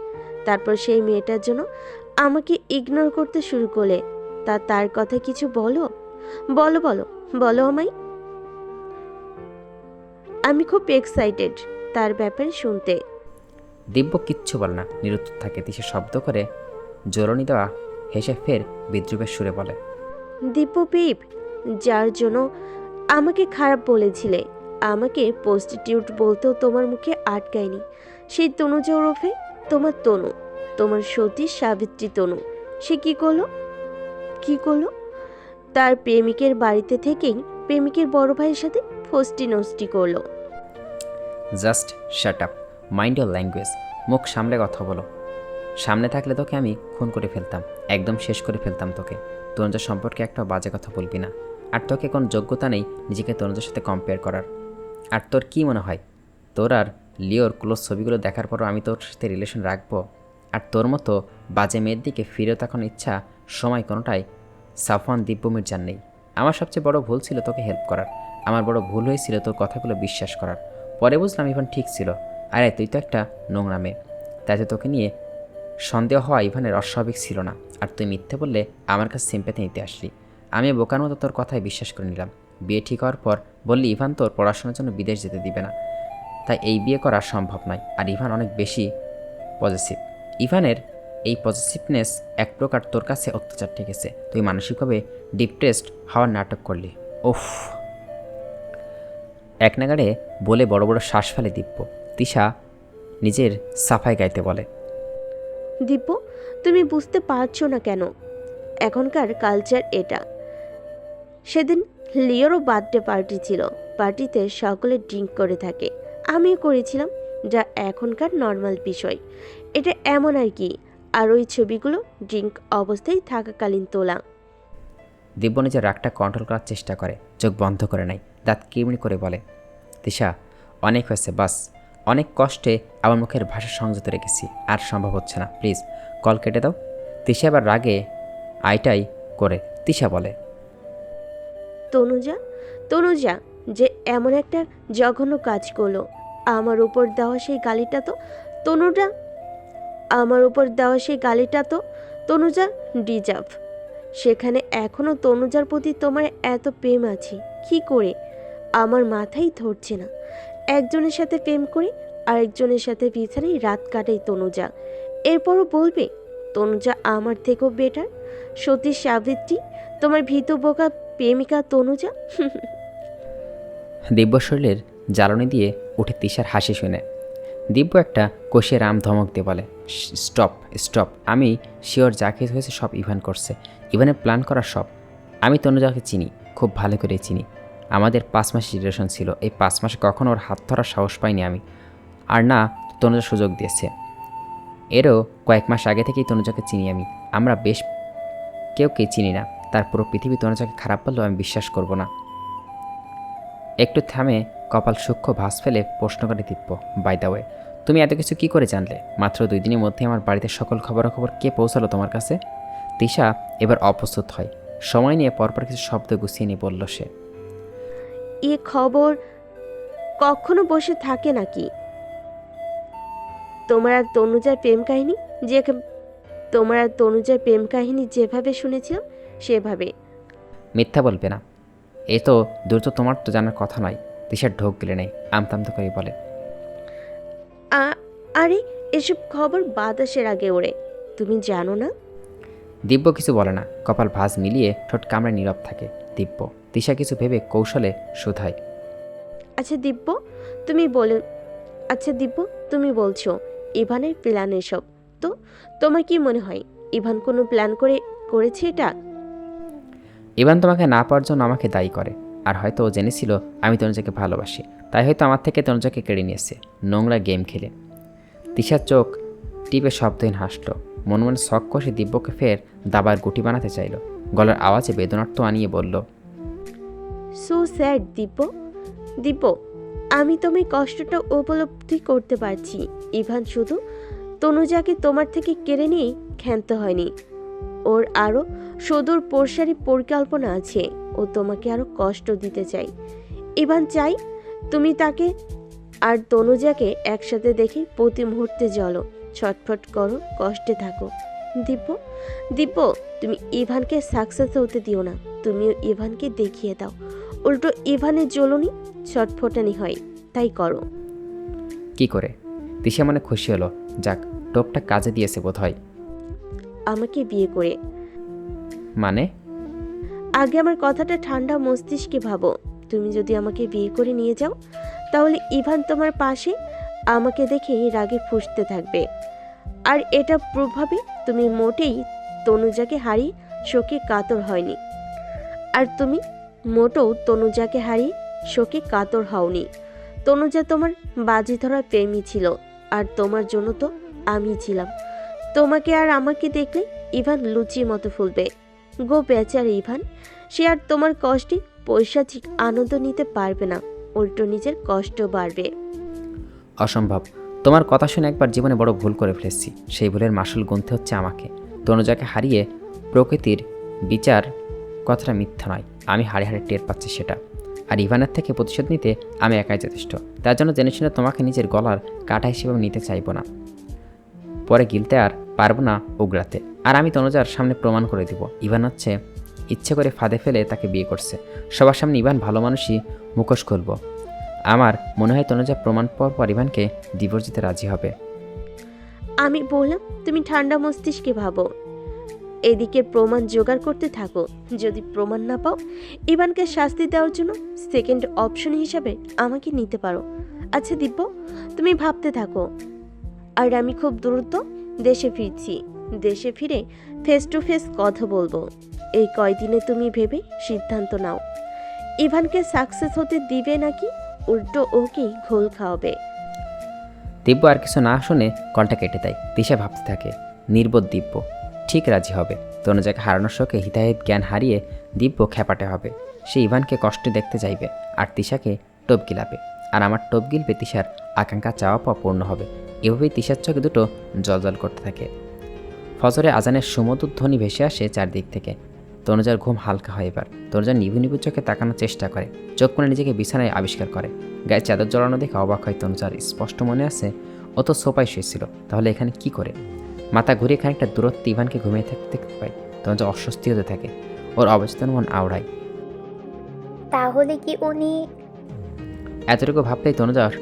তারপর সেই মেয়েটার জন্য আমাকে ইগনোর করতে শুরু করলে। তার কথা কিছু বলো বলো বলো বলো আমায়। আমি খুব এক্সাইটেড তার ব্যাপারে শুনতে। দিব্য কিচ্ছু বলে না, নিরুত্তর থাকে। তিশা শব্দ করে জ্বলনি দেওয়া হেসে ফের বিদ্রুপের সুরে বলে, দীপু বেব, যার জন্য আমাকে খারাপ বলেছিলে, আমাকে প্রস্টিটিউট বলতেও তোমার মুখে আটকায়নি, সেই তনুজা ওরফে তোমার তনু, তোমার সতী সাবিত্রী তনু, সে কি করলো? তার প্রেমিকের বাড়িতে থেকেই প্রেমিকের বড় ভাইয়ের সাথে ফষ্টি নষ্টি করলো। Just shut up, mind your language. মুখ সামলে কথা বলো। সামনে থাকলে তোকে আমি খুন করে ফেলতাম, একদম শেষ করে ফেলতাম তোকে। তনুজা সম্পর্কে একটা বাজে কথা বলবি না। আর তোকে কোনো যোগ্যতা নেই নিজেকে তনুজার সাথে কম্পেয়ার করার। আর তোর কি মনে হয়, তোর আর লিওর ক্লোজ ছবিগুলো দেখার পরও আমি তোর সাথে রিলেশন রাখবো? আর তোর মতো বাজে মেয়ের দিকে ফিরে তাকানোর ইচ্ছা সময় কোনোটাই সাফওয়ান দিব্য মির্জার নেই। আমার সবচেয়ে বড় ভুল ছিল তোকে হেল্প করার। আমার বড় ভুল হয়েছিল তোর কথাগুলো বিশ্বাস করার। পরে বুঝলাম ইভান ঠিক ছিল। আরে তুই তো একটা নোংরা মেয়ে, তাই তো তোকে নিয়ে সন্দেহ হওয়া ইভানের অস্বাভাবিক ছিল না। আর তুই মিথ্যে বললে আমার কাছে সিম্প্যাথি নিতে আসলি। আমি বোকার মতো তোর কথায় বিশ্বাস করে নিলাম। বিয়ে ঠিক হওয়ার পর বললি ইভান তোর পড়াশোনার জন্য বিদেশ যেতে দিবে না, তাই এই বিয়ে করা সম্ভব নয়। আর ইভান অনেক বেশি পজিটিভ। ইভানের এই পজিটিভনেস এক প্রকার তোর কাছে অত্যাচার ঠেকেছে। তুই মানসিকভাবে ডিপ্রেসড হওয়ার নাটক করলি। উফ! এক নাগাড়ে বলে বড় বড় শ্বাস ফেলে দিব্য। তিশা নিজের সাফাই গাইতে বলে, দিব্য, তুমি বুঝতে পারছো না কেন? এখনকার কালচার এটা। সেদিন লিওরও বার্থডে পার্টি ছিল। পার্টিতে সকলে ড্রিঙ্ক করে থাকে, আমিও করেছিলাম, যা এখনকার নর্মাল বিষয়। এটা এমন আর কি। আর ওই ছবিগুলো ড্রিঙ্ক অবস্থায় থাকাকালীন তোলা। দিব্য নিজের রাগটা কন্ট্রোল করার চেষ্টা করে, চোখ বন্ধ করে নেয়, দাঁত কিরমির করে বলে, তিশা অনেক হয়েছে, বাস। অনেক কষ্টে আমার মুখের ভাষা সংযত রেখেছি, আর সম্ভব হচ্ছে না, প্লিজ কল কেটে দাও। তিশা আবার রাগে আইটাই করে তিশা বলে, তনুজা, তনুজা যে এমন একটা জঘন্য কাজ করলো, আমার উপর দেওয়া সেই গালিটা তো তনুজা, আমার উপর দেওয়া সেই গালিটা তো তনুজা ডিজার্ভ। সেখানে এখনো তনুজার প্রতি তোমার এত প্রেম আছে কি করে? আমার মাথাই ধরছে না। একজনের সাথে প্রেম করে আরেকজনের সাথে বিছানায় রাত কাটাই তনুজা, এরপরও বলবে তনুজা আমার থেকেও বেটার? সতী সাবিত্রী, তোমার ভীত বোকা প্রেমিকা তনুজা। দিব্য শরীরের জ্বালনি দিয়ে উঠে তিশার হাসি শুনে দিব্য একটা কষিয়ে রাম ধমক দিয়ে বলে, স্টপ স্টপ। আমি শিওর যা কিছু হয়েছে সব ইভান করছে, ইভানের প্ল্যান করা সব। আমি তনুজাকে চিনি, খুব ভালো করে চিনি। আমাদের 5 মাস রিলেশন ছিল, এই 5 মাসে কখনো ওর হাত ধরার সাহস পাইনি আমি। আর না তনুজা সুযোগ দিয়েছে। এরও কয়েক মাস আগে থেকেই তনুজাকে চিনি আমি। আমরা বেশ কেউকে চিনি না, তার পুরো পৃথিবী তনুজাকে খারাপ বললেও আমি বিশ্বাস করব না। একটু থামে কপাল সূক্ষ্ম ভাঁজ ফেলে প্রশ্ন করে দিব্য, বাই দ্য ওয়ে, তুমি এত কিছু কি করে জানলে? মাত্র 2 দিনের মধ্যে আমার বাড়িতে সকল খবরাখবর কে পৌঁছালো তোমার কাছে? তিশা এবার অপ্রস্তুত হয়, সময় নিয়ে পরপর কিছু শব্দ গুছিয়ে নিয়ে বলল সে, এ খবর কখনো বসে থাকে নাকি? তোমার আর তনুজার প্রেম কাহিনী যে তোমার আর তনুজার প্রেম কাহিনী যেভাবে শুনেছিলাম সেভাবে। মিথ্যা বলবে না, এ তো দ্রুত তোমার তো জানার কথা নয়। তিশার ঢোক গেলে নেই, আমতামতো করে বলে, আরে এসব খবর বাতাসের আগে ওড়ে, তুমি জানো না? দিব্য কিছু বলে না, কপাল ভাঁজ মিলিয়ে ঠোঁট কামড়ে নীরব থাকে দিব্য। তিশা কিছু ভেবে কৌশলে শুধায়, আচ্ছা দিব্য, তুমি বলছো ইভানের প্ল্যান এসব, তো তোমার কি মনে হয় ইভান কোনো প্ল্যান করেছে এটা? ইভান তোমাকে না পাওয়ার জন্য আমাকে দায়ী করে। আর হয়তো ও জেনেছিল আমি তনুজাকে ভালোবাসি, তাই হয়তো আমার থেকে তনুজাকে কেড়ে নিয়েছে নোংরা গেম খেলে। তিশার চোখ টিপে শব্দহীন হাসল, মনে মনে শখ কষে দিব্যকে ফের দাবার গুটি বানাতে চাইল। গলার আওয়াজে বেদনার্থ আনিয়ে বলল, সো স্যাড দিব্য, আমি তোমার কষ্টটা উপলব্ধি করতে পারছি। ইভান শুধু তনুজাকে তোমার থেকে কেড়ে নিয়ে ক্ষান্ত হয়নি, ওর আরও সুদূর প্রসারী পরিকল্পনা আছে। ও তোমাকে আরও কষ্ট দিতে চাই। ইভান চাই তুমি তাকে আর তনুজাকে একসাথে দেখে প্রতি মুহূর্তে জ্বলো, ছটফট করো, কষ্টে থাকো। দিব্য, তুমি ইভানকে সাকসেস হতে দিও না। তুমিও ইভানকে দেখিয়ে দাও, উল্টো ইভানের জ্বলনি ছটফটানি হয়, তাই করো। কি করে? তিশা মনে খুশি হলো, যাক টোপটা কাজে দিয়েছে বোধ হয়। আমাকে বিয়ে করে। মানে? আগে আমার কথাটা ঠান্ডা মস্তিষ্কে ভাবো। তুমি যদি আমাকে বিয়ে করে নিয়ে যাও, তাহলে ইভান তোমার পাশে আমাকে দেখে রাগে ফুঁসতে থাকবে। আর এটা প্রভাবে তুমি মোটেই তনুজাকে হারিয়ে শোকে কাতর হয়নি। আর তুমি মোটেও তনুজাকে হারিয়ে শোকে কাতর হওনি। তনুজা তোমার বাজি ধরা প্রেমী ছিল, আর তোমার জন্য তো আমি ছিলাম। তোমাকে আর আমাকে দেখলে ইভান লুচির মতো ফুলবে। গো বেচার ইভান, সে আর তোমার কষ্টে পৈশাচিক আনন্দ নিতে পারবে না, উল্টো নিজের কষ্ট বাড়বে। অসম্ভব। তোমার কথা শুনে একবার জীবনে বড় ভুল করে ফেলেছি, সেই ভুলের মাসুল গুনতে হচ্ছে আমাকে। তনুজাকে হারিয়ে প্রকৃতির বিচার কথাটা মিথ্যা নয়, আমি হাড়ে হাড়ে টের পাচ্ছি সেটা। আর ইভানের থেকে প্রতিশোধ নিতে আমি একাই যথেষ্ট। তার জন্য জেনে শুনে তোমাকে নিজের গলার কাটা হিসেবে নিতে চাইব না। পরে গিলতে আর পারবো না উগড়াতে। আর আমি তনুজার সামনে প্রমাণ করে দিব ইভান হচ্ছে ইচ্ছে করে ফাঁদে ফেলে তাকে বিয়ে করছে। সবার সামনে ইভান ভালো মানুষই মুখোশ খুলব। আমার মনে হয় তনুজা প্রমাণ পাওয়ার পর ইভানকে ডিভোর্স দিতে রাজি হবে। আমি বললাম তুমি ঠান্ডা মস্তিষ্কে ভাবো, এদিকে প্রমাণ জোগাড় করতে থাকো। যদি প্রমাণ না পাও, ইভানকে শাস্তি দেওয়ার জন্য সেকেন্ড অপশন হিসাবে আমাকে নিতে পারো। আচ্ছা দিব্য, তুমি ভাবতে থাকো। আর আমি খুব দ্রুত দেশে ফিরছি। দেশে ফিরে ফেস টু ফেস কথা বলবো। এই কয়দিনে তুমি ভেবে সিদ্ধান্ত নাও, ইভানকে সাকসেস হতে দিবে নাকি উল্টো ওকেই ঘোল খাওয়াবে। দিব্য আর কিছু না শুনে কলটা কেটে দেয়। তিশা ভাবতে থাকে, নির্বোধ দিব্য ঠিক রাজি হবে। তনুজাকে হারানোর শোকে হিতাহিত জ্ঞান হারিয়ে দিব্য খ্যাপাটে হবে। সে ইভানকে কষ্টে দেখতে চাইবে আর তিশাকে টোপ গিলাবে। আর আমার টোপ গিলবে তিশার আকাঙ্ক্ষা চাওয়া পাওয়া পূর্ণ হবে। এভাবেই তিশার চোখে দুটো জলজল করতে থাকে। ফজরে আজানের সুমধুর ধ্বনি ভেসে আসে চারদিক থেকে। তনুজার ঘুম হালকা হয় এবার। তনুজা নিভু নিভু চোখে তাকানোর চেষ্টা করে, চোখ করে নিজেকে বিছানায় আবিষ্কার করে। গায়ে চাদর জড়ানো দেখে অবাক হয় তনুজার। স্পষ্ট মনে আছে ও তো সোফায় শুয়েছিল, তাহলে এখানে কি করে? মাথা ঘুরিয়ে খানিকটা দূরত্বে ইভানকে ঘুমিয়ে থাকতে দেখতে পায়। তনুজা অস্বস্তি হতে থাকে, ওর অবচেতন মন আওড়ায়। তাহলে কি উনি? এতটুকু ভাবতেই তনুজার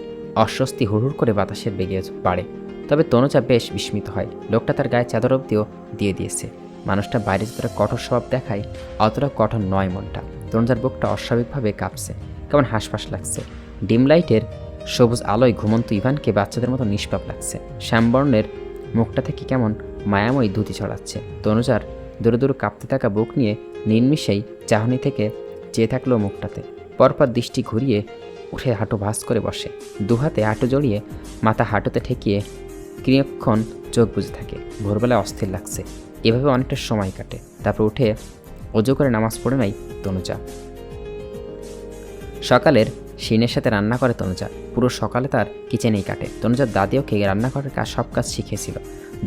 অস্বস্তি হুড়হুড় করে বাতাসের বেগে বাড়ে। তবে তনুজা বেশ বিস্মিত হয়। লোকটা তার গায়ে চাদর অবধিও দিয়ে দিয়েছে। মানুষটা বাইরে যতটা কঠোর স্বভাব দেখায় অতটা কঠোর নয় মনটা। তনুজার বুকটা অস্বাভাবিকভাবে কাঁপছে, কেমন হাঁসফাঁস লাগছে। ডিম লাইটের সবুজ আলোয় ঘুমন্ত ইভানকে বাচ্চাদের মতো নিষ্পাপ লাগছে। শ্যামবর্ণের মুখটা থেকে কেমন মায়াময়ী দ্যুতি ছড়াচ্ছে। তনুজার দূরে দূরে কাঁপতে থাকা বুক নিয়ে নির্মিষেই চাহনি থেকে চেয়ে থাকলো মুখটাতে। পরপর দৃষ্টি ঘুরিয়ে উঠে হাঁটু ভাঁজ করে বসে, দুহাতে হাঁটু জড়িয়ে মাথা হাঁটুতে ঠেকিয়ে কিয়ক্ষণ চোখ বুজে থাকে। ভোরবেলায় অস্থির লাগছে। এভাবে অনেকটা সময় কাটে। তারপর উঠে অজু করে নামাজ পড়ে নাই তনুজা। সকালের শিনের সাথে রান্না করে তনুজা। পুরো সকালে তার কিচেনেই কাটে। তনুজার দাদিও কে রান্নাঘরের কাজ সব কাজ শিখেছিল।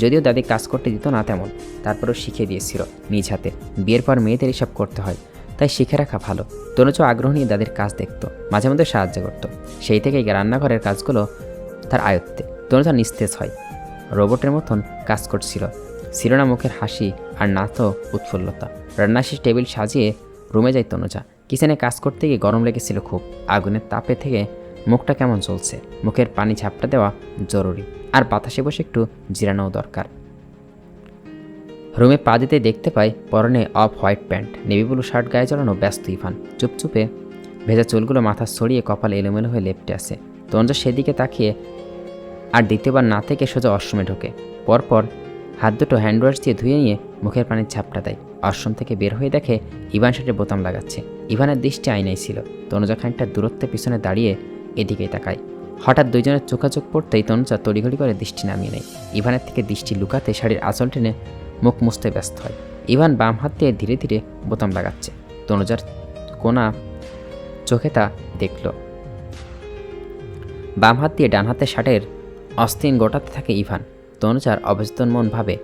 যদিও দাদি কাজ করতে দিত না তেমন, তারপরেও শিখিয়ে দিয়েছিল নিজ হাতে। বিয়ের পর মেয়েদের এসব করতে হয়, তাই শিখে রাখা ভালো। তনুজা আগ্রহ নিয়ে দাদির কাজ দেখত, মাঝে মধ্যে সাহায্য করত। সেই থেকেই রান্নাঘরের কাজগুলো তার আয়ত্তে। তনুজা নিস্তেজ হয়, রোবটের মতন কাজ করছিল। ছিল না মুখের হাসি আর না তো উৎফুল্লতা। রান্না শেষে টেবিল সাজিয়ে রুমে যায় তনুজা। কিচেনে কাজ করতে গিয়ে গরম লেগেছিল খুব। আগুনের তাপে থেকে মুখটা কেমন চলছে। মুখের পানি ঝাপটা দেওয়া জরুরি, আর বাতাসে বসে একটু জিরানোও দরকার। রুমে পা দিতে দেখতে পায় পরনে off white pant, navy blue shirt গায়ে জড়ানো ব্যস্ত ইভান। চুপচুপে ভেজা চুলগুলো মাথা ছড়িয়ে কপালে এলোমেলো হয়ে লেপটে আসে। তনুজা সেদিকে তাকিয়ে আর দ্বিতীয়বার না থেকে সোজা ওয়াশরুমে ঢোকে। পরপর হাত দুটো হ্যান্ডওয়াশ দিয়ে ধুয়ে নিয়ে মুখের পানির ঝাপটা দেয়। ওয়াশরুম থেকে বের হয়ে দেখে ইভান শার্টের বোতাম লাগাচ্ছে। ইভানের দৃষ্টি আয়নায় ছিল। তনুজা খানিকটা দূরত্বে পিছনে দাঁড়িয়ে এদিকেই তাকায়। হঠাৎ দুইজনের চোখাচোখ পড়তেই তনুজা তড়িঘড়ি করে দৃষ্টি নামিয়ে নেয়। ইভানের থেকে দৃষ্টি লুকাতে শাড়ির আঁচল টেনে মুখ মুছতে ব্যস্ত হয়। ইভান বাম হাত দিয়ে ধীরে ধীরে বোতাম লাগাচ্ছে। তনুজার কোনা চোখে তা দেখল। বাম হাত দিয়ে ডান হাতে শার্টের অস্তিন গোটাতে থাকে ইভান। তনুজার অবচেতন মন ভাবে,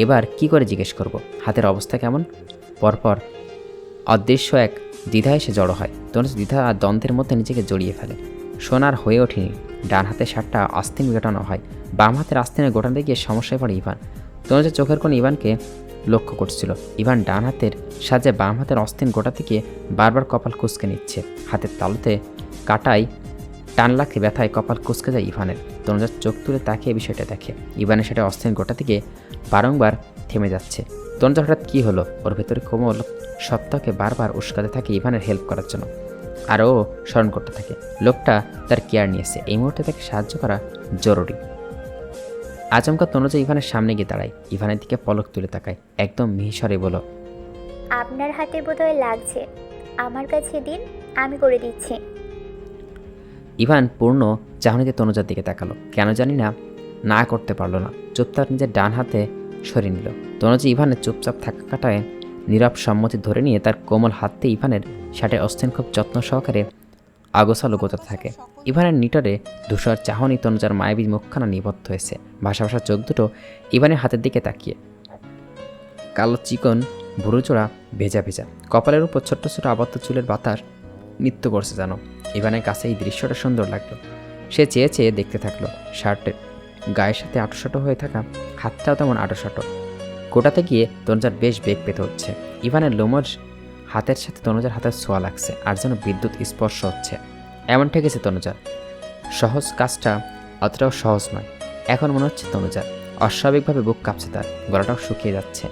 এবার কি করে জিজ্ঞেস করব, হাতের অবস্থা কেমন? পরপর অদৃশ্য এক দ্বিধা এসে জড়ো হয়। তনুজা দ্বিধা আর দ্বন্দ্বের মধ্যে নিজেকে জড়িয়ে ফেলে। সোনার হয়ে ওঠেনি। ডান হাতের শার্টটা আস্তিন গোটানো হয়, বাম হাতের আস্তিনে গোটাতে গিয়ে সমস্যায় পড়ে ইভান। তনুজা চোখের কোণে ইভানকে লক্ষ্য করছিল। ইভান ডান হাতের সাহায্যে বাম হাতের অস্তিন গোটাতে গিয়ে বারবার কপাল কুঁচকে নিচ্ছে। হাতের তালুতে কাটায় টান লাগতে ব্যথায় কপাল কুঁচকে যায় ইভানের। তনুজার চোখ তুলে তাকিয়ে বিষয়টা দেখে। ইভানের সেটা অস্তিন গোটাতে গিয়ে বারংবার থেমে যাচ্ছে। তনুজা হঠাৎ কী হলো? ওর ভেতরে কোমল সত্তাকে বারবার উস্কাতে থাকে ইভানের হেল্প করার জন্য। আর ও স্মরণ করতে থাকে লোকটা তার কেয়ার নিয়েছে, এই মুহূর্তে তাকে সাহায্য করা জরুরি। আচমকা তনুজা ইভানের সামনে গিয়ে দাঁড়ায়। ইভানের দিকে পলক তুলে তাকায়, একদম মিহিস্বরে বলো, আপনার হাতে বোধহয় লাগছে, আমার কাছে দিন, আমি করে দিচ্ছি। ইভান পূর্ণ চাহনিতে তনুজার দিকে তাকালো। কেন জানি না না করতে পারলো না। চুপচাপ নিজের ডান হাতে সরিয়ে নিল। তনুজা ইভানের চুপচাপ থাকা কাটায় নীরব সম্মতি ধরে নিয়ে তার কোমল হাতে ইভানের শার্টের অস্তিন খুব যত্ন সহকারে আগোছালো গোছাতে থাকে। ইভানের নিটরে ধূসর চাহনি তনুজার মায়াবী মুখখানা নিবদ্ধ হয়েছে। ভাসা ভাসা চোখ দুটো ইভানের হাতের দিকে তাকিয়ে। কালো চিকন ভুরুচোড়া ভেজা ভেজা, কপালের উপর ছোট্ট ছোট আবদ্ধ চুলের বাতাস নৃত্য করছে যেন। ইভানের কাছে এই দৃশ্যটা সুন্দর লাগলো। সে চেয়ে চেয়ে দেখতে থাকলো। শার্টের গায়ের সাথে আটোসাটো হয়ে থাকা হাতটাও তেমন আটোসাটো। গোটাতে গিয়ে তনুজার বেশ বেগ পেতে হচ্ছে। ইভানের লোমজ হাতের সাথে তনুজার হাতের ছোঁয়া লাগছে, আর যেন বিদ্যুৎ স্পর্শ হচ্ছে এমন ঠেকেছে তনুজার। সহজ কাজটা অতটাও সহজ নয়। এখন মনে হচ্ছে তনুজার অস্বাভাবিকভাবে বুক কাঁপছে, তার গলাটাও শুকিয়ে যাচ্ছে,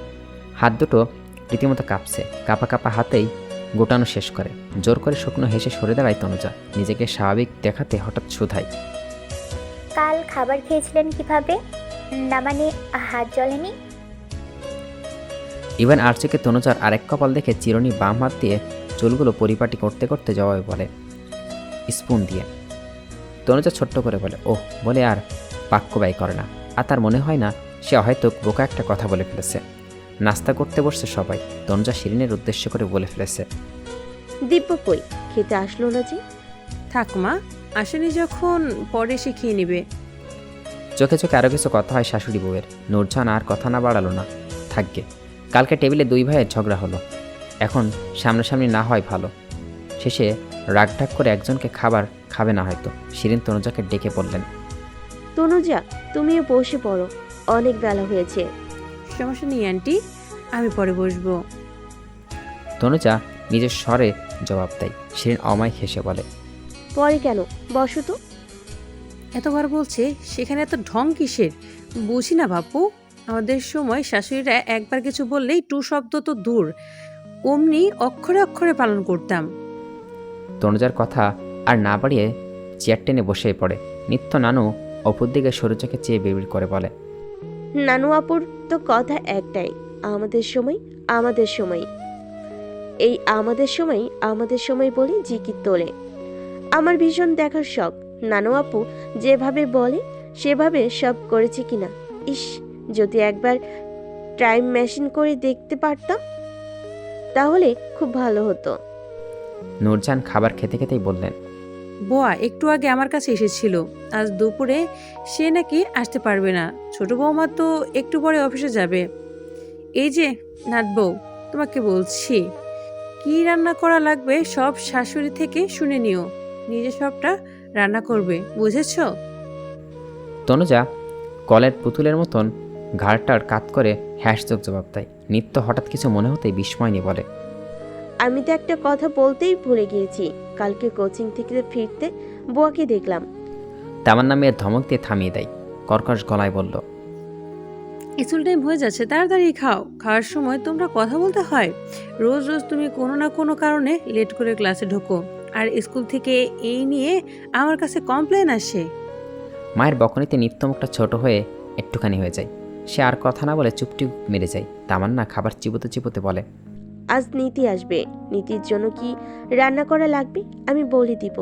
হাত দুটো রীতিমতো কাঁপছে। কাঁপা কাঁপা হাতেই গোটানো শেষ করে জোর করে শুকনো হেসে সরে দাঁড়ায় তনুজা, নিজেকে স্বাভাবিক দেখাতে হঠাৎ শুধায়, কাল খাবার খেয়েছিলেন কিভাবে? না মানে হাত জ্বলেনি? ইভান আর্চিকে তনুজার আরেক কপাল দেখে চিরুনি বাম হাত দিয়ে চুলগুলো পরিপাটি করতে করতে জবাবে বলে, স্পুন দিয়ে। তনুজা ছোট্ট করে বলে, ওহ বলে আর বাক্য ব্যয় করে না। আর তার মনে হয় না সে হয়তো বোকা একটা কথা বলে ফেলেছে। নাস্তা করতে বসছে সবাই। তনুজা শিরিনের উদ্দেশ্য করে বলে ফেলেছে, দিব্য কই, খেতে আসলো না যে? থাক মা, আসেনি যখন পরে এসে খেয়ে নেবে। চোখে চোখে আরও কিছু কথা হয় শাশুড়ি বউয়ের। নূরজাহান আর কথা না বাড়ালো না, থাকবে। কালকে টেবিলে দুই ভাইয়ের ঝগড়া হলো, এখন সামনাসামনি না হয় ভালো। শেষে রাগঢাক করে একজনকে খাবার খাবে না হয়তো। শিরিন তনুজাকে ডেকে বললেন, তনুজা, তুমিও বসে পড়ো, অনেক বেলা হয়েছে। সমস্যা নেই আন্টি, আমি পরে বসবো। তনুজা নিজের স্বরে জবাব দেয়। শিরিন অমায়িক হেসে বলে, পরে কেন, বসো তো। এতবার বলছে, সেখানে এত ঢং কিসের? বুঝি না বাপু, আমাদের সময় শাশুড়িরা একবার কিছু বললেই টু শব্দ তো দূর, অমনি অক্ষরে অক্ষরে পালন করতাম। তনুজার কথা আর না বাড়িয়ে চেয়ার টেনে বসে পড়ে। নিত্য নানু অপুর দিকে সরু চোখে চেয়ে বিড়বিড় করে বলে, নানু আপুর তো কথা একটাই, আমাদের সময়, আমাদের সময়। এই আমাদের সময় বলে জিকির তোলে। আমার ভীষণ দেখার শখ, নানু আপু যেভাবে বলে সেভাবে সব করেছে কিনা। ইস, যদি একবার টাইম মেশিন করে দেখতে পারতাম তাহলে খুব ভালো হতো। নূরজাহান খাবার খেতে খেতেই বললেন, বোয়া একটু আগে আমার কাছে এসেছিল, আজ দুপুরে সে নাকি আসতে পারবে না। ছোট বৌমা তো একটু পরে অফিসে যাবে। এই যে নাট বউ, তোমাকে বলছি, কি রান্না করা লাগবে সব শাশুড়ি থেকে শুনে নিও, নিজে সবটা রান্না করবে, বুঝেছো? তনুজা কলের পুতুলের মতন ঘাড়টার কাত করে হ্যাসযোগ জবাব দেয়। নিত্য হঠাৎ কিছু মনে হতেই বিস্ময় নিয়ে বলে, আমি তো একটা কথা বলতেই ভুলে গিয়েছি, কালকে কোচিং থেকে ফিরতে বুয়াকে দেখলাম। তামান্না মেয়ের ধমক দিয়ে থামিয়ে দেয়। কর্কশ গলায় বলল, স্কুল টাইম হয়ে যাচ্ছে, তাড়াতাড়ি খাও। খাওয়ার সময় তোমরা কথা বলতে হয়। রোজ রোজ তুমি কোনো না কোনো কারণে লেট করে ক্লাসে ঢোকো, আর স্কুল থেকে এই নিয়ে আমার কাছে কমপ্লেন আসে। মায়ের বকনিতে নিত্য মুখটা ছোট হয়ে একটুখানি হয়ে যায়। সে আর কথা না বলে চুপটি মেরে যায়। তামান্না খাবার চিবোতে চিবোতে বলে, আজ নীতি আসবে, নীতির জন্য কি রান্না করা লাগবে আমি বলে দিব।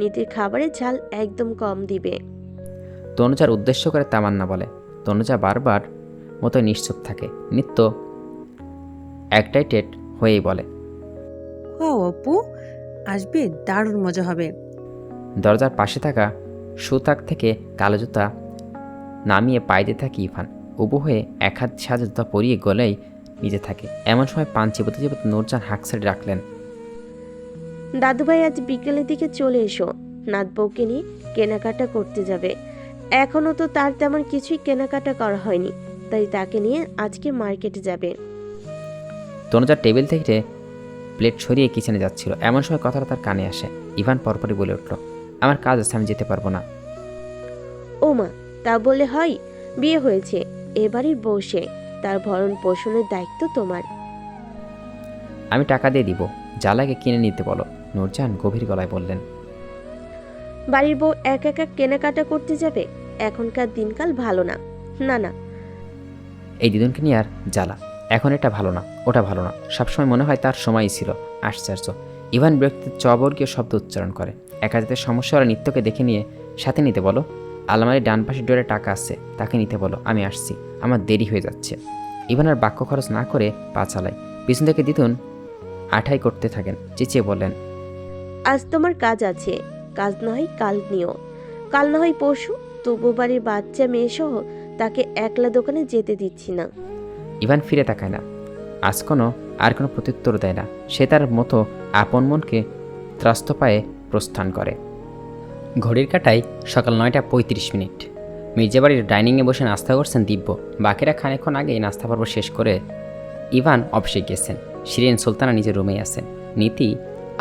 নীতির খাবারের ঝাল একদম কম দিবে। তনুজার উদ্দেশ্য করে তামান্না বলে। তনুজা বারবার মতো নিশ্চুপ থাকে। নিত্য এক্সাইটেড হয়েই বলে, ও অপু আসবে, দারুণ মজা হবে। দরজার পাশে থাকা সুতাক থেকে কালো জুতা নামিয়ে পায়ে দিয়ে থাকে ইভান। উবু হয়ে এক হাত সাজা জুতা পরিয়ে গলেই নিজে থাকে। এমন সময় পান চিবোতে চিবোতে নূরজাহান হাঁক ছেড়ে রাখলেন, দাদুভাই আজ বিকেলের দিকে চলে এসো, নাত বউকে নিয়ে কেনাকাটা করতে যাবে। এখনো তো তার তেমন কিছুই কেনাকাটা করা হয়নি, তাই তাকে নিয়ে আজকে মার্কেটে যাবে। তনুজার টেবিল থেকে প্লেট সরিয়ে কিচেনে যাচ্ছিল। এমন সময় কথাটা তার কানে আসে। ইভান পরপরই বলে উঠল, আমার কাজ আছে, আমি যেতে পারবো না। ও মা, তা বললে হয়? বিয়ে হয়েছে, এবারই বসে, তার ভরণ পোষণের দায়িত্ব তোমার। আমি টাকা দিয়ে দিব, যা লাগে কিনে নিতে বলো, নূরজাহান গভীর গলায় বললেন। বাড়ির বউ একা একা কেনাকাটা করতে যাবে? এখনকার দিনকাল ভালো না। না না, এই দিদুনকে নিয়ে আর জ্বালা। এখন এটা ভালো না, ওটা ভালো না, সবসময় মনে হয় তার সময়ই ছিল। আশ্চর্য। ইভান ব্যক্তির চবর্গীয় শব্দ উচ্চারণ করে। একা যেতে সমস্যা হলে নিত্যকে দেখে নিয়ে সাথে নিতে বলো। আলমারির ডান পাশের ডোরে টাকা আছে, তাকে নিতে বলো, আমি আসছি, আমার দেরি হয়ে যাচ্ছে। ইভান আর বাক্য খরচ না করে পা চালায়। পিছন থেকে দিদুন আঠাই করতে থাকেন। চেঁচিয়ে বললেন, আজ তোমার কাজ আছে, কাজ না হয় কাল নিও, কাল না হয় পরশু। তবু বাড়ির বাচ্চা মেয়ে সহ তাকে একলা দোকানে যেতে দিচ্ছি না। ইভান ফিরে তাকায় না, আজ আর কোনো প্রত্যুত্তর দেয় না। সে তার মতো আপন মনকে ত্রাস্ত পায়ে প্রস্থান করে। ঘড়ির কাঁটায় সকাল 9টা 35 মিনিট। মির্জাবাড়ির ডাইনিংয়ে বসে নাস্তা করছেন দিব্য। বাকিরা খানিকক্ষণ আগেই নাস্তা পর্ব শেষ করে ইভান অফিসে গিয়েছেন। শিরিন সুলতানা নিজের রুমেই আছেন। নীতি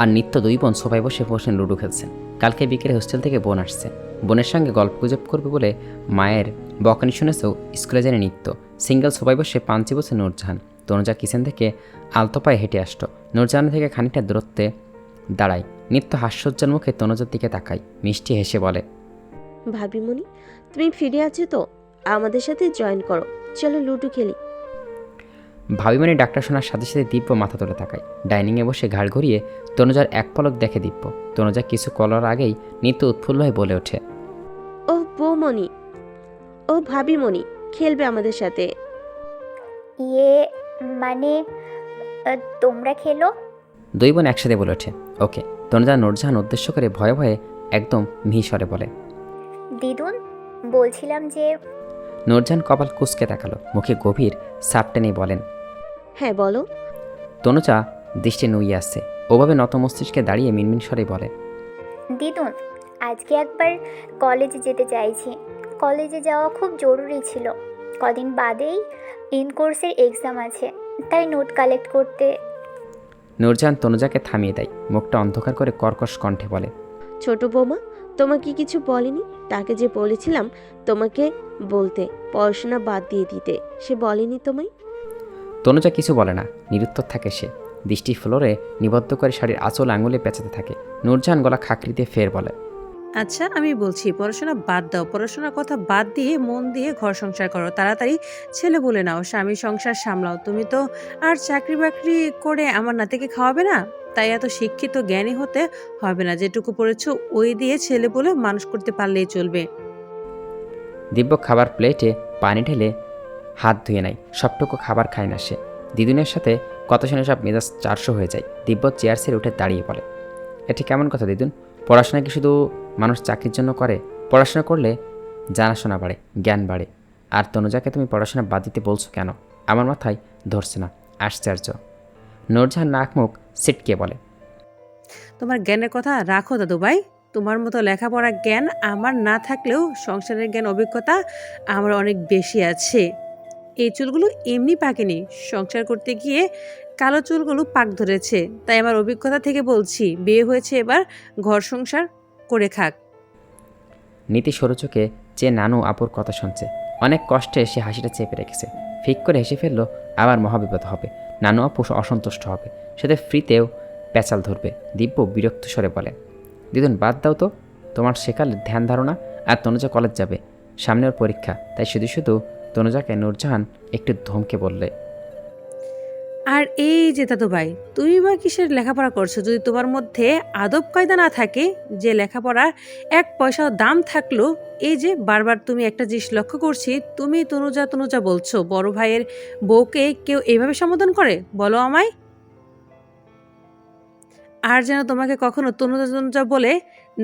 আর নিত্য দুই বোন সোফায় বসে বসে লুডো খেলছেন। কালকে বিকেলে হোস্টেল থেকে বোন আসছে। বোনের সঙ্গে গল্পগুজব করবে বলে মায়ের বকানি শুনেছেও স্কুলে জানে নিত্য। সিঙ্গেল সোফায় বসে পাঞ্চি বসে নূরজাহান। তনুজা কিচেন থেকে আলতো পায়ে হেঁটে আসতো। নূরজাহান থেকে খানিকটা দূরত্বে দাঁড়ায়। নিত্য হাস্যোজ্জ্বল মুখে তনুজার দিকে তাকায়, মিষ্টি হেসে বলে, ভাবিমণি, তুমি ফিরে আছো তো? আমাদের সাথে জয়েন করো, চলো লুডো খেলি। ভাবিমানি ডাক্তার শোনার সাথে সাথে দিব্য মাথা তুলে তাকায়। ডাইনিংয়ে বসে ঘাড় ঘুরিয়ে তনুজার এক পলক দেখে দিব্য। তনুজা কিছু করার আগেই নিত্য উৎফুল্ল হয়ে বলে ওঠে, ও বৌমণি, ও ভাবিমণি, খেলবে আমাদের সাথে? ইয়ে মানে তোমরা খেলো? দুই বোন একসাথে বলে ওঠে, ওকে। তনুজা নূরজাহান উদ্দেশ্য করে ভয়ে ভয়ে একদম মিহিস্বরে বলে, দিদুন, বলছিলাম যে নূরজাহান কপাল কুঁচকে তাকালো, মুখে গভীর সাপ টেনে বলেন, হ্যাঁ বলো। তনুজা দৃষ্টি নুইয়ে আসছে। ওভাবে নত মস্তিষ্কে দাঁড়িয়ে মিনমিন স্বরে বলে, দিদুন, আজকে একবার কলেজে যেতে চাইছি। কলেজে যাওয়া খুব জরুরি ছিল। কদিন বাদেই ইন কোর্সের এক্সাম আছে, তাই নোট কালেক্ট করতে। নূরজাহান তনুজাকে থামিয়ে দেয়। মুখটা অন্ধকার করে কর্কশ কণ্ঠে বলে, ছোট বৌমা তোমাকে কিছু বলেনি? তাকে যে বলেছিলাম তোমাকে বলতে পড়াশোনা বাদ দিয়ে দিতে, সে বলেনি তোমায়? তনুজা কিছু বলে না, নিরুত্তর থাকে সে। দৃষ্টি ফ্লোরে নিবদ্ধ করে শাড়ির আঁচল আঙুলে পেঁচাতে থাকে। নূরজাহান গলা খাকরি দিয়ে ফের বলে, আচ্ছা আমি বলছি, পড়াশোনা বাদ দাও। পড়াশোনার কথা বাদ দিয়ে মন দিয়ে ঘর সংসার করো। তাড়াতাড়ি ছেলে বলে নাও, স্বামী সংসার সামলাও। তুমি তো আর চাকরি বাকরি করে আমার নাতিকে খাওয়াবে না, তাই এত শিক্ষিত জ্ঞানী হতে হবে না। যেটুকু পড়েছো ওই দিয়ে ছেলে বলে মানুষ করতে পারলেই চলবে। দিব্য খাবার প্লেটে পানি ঢেলে হাত ধুয়ে নেয়। সবটুকু খাবার খায় না সে। দিদুনের সাথে কত শুনে সব মেজাজ 400 হয়ে যায়। দিব্য চেয়ার ছেড়ে উঠে দাঁড়িয়ে বলে, এটি কেমন কথা দিদুন? পড়াশোনা কি শুধু মানুষ চাকরির জন্য করে? পড়াশোনা করলে জানাশোনা বাড়ে, জ্ঞান বাড়ে। আর তনুজাকে তুমি পড়াশোনা বাদ দিতে বলছো কেন? আমার মাথায় ধরছে না, আশ্চর্য। নূরজাহান নাক মুখ সিটকে বলে, তোমার জ্ঞানের কথা রাখো দাদু ভাই। তোমার মতো লেখাপড়া জ্ঞান আমার না থাকলেও সংসারের জ্ঞান অভিজ্ঞতা আমার অনেক বেশি আছে। এই চুলগুলো এমনি পাকেনি, সংসার করতে গিয়ে কালো চুলগুলো পাক ধরেছে। তাই আমার অভিজ্ঞতা থেকে বলছি, বিয়ে হয়েছে, এবার ঘর সংসার করে খাক। নীতি সরু চোখে চেয়ে নানু আপুর কথা শুনছে। অনেক কষ্টে সে হাসিটা চেপে রেখেছে। ফিক করে হেসে ফেললো, আবার মহাবিপদ হবে। নানু আপু অসন্তুষ্ট হবে, সাথে ফ্রিতেও প্যাচাল ধরবে। দিব্য বিরক্ত স্বরে বলে, দিদুন বাদ দাও তো, তোমার সেকালে ধ্যান ধারণা। আর তনুজা কলেজ যাবে, সামনে ওর পরীক্ষা। তাই শুধু শুধু তনুজাকে নূরজাহান একটু ধমকে বললে, আর এই যে দাদু ভাই, তুমি বা কিসের লেখাপড়া করছো যদি তোমার মধ্যে আদব কায়দা না থাকে? যে লেখাপড়ার এক পয়সাও দাম থাকলো, এই যে বারবার তুমি একটা জিনিস লক্ষ্য করছি, তুমি তনুজা তনুজা বলছো। বড় ভাইয়ের বউকে কেউ এইভাবে সম্বোধন করে? বলো আমায়। আর যেন তোমাকে কখনো তনুজা তনুজা বলে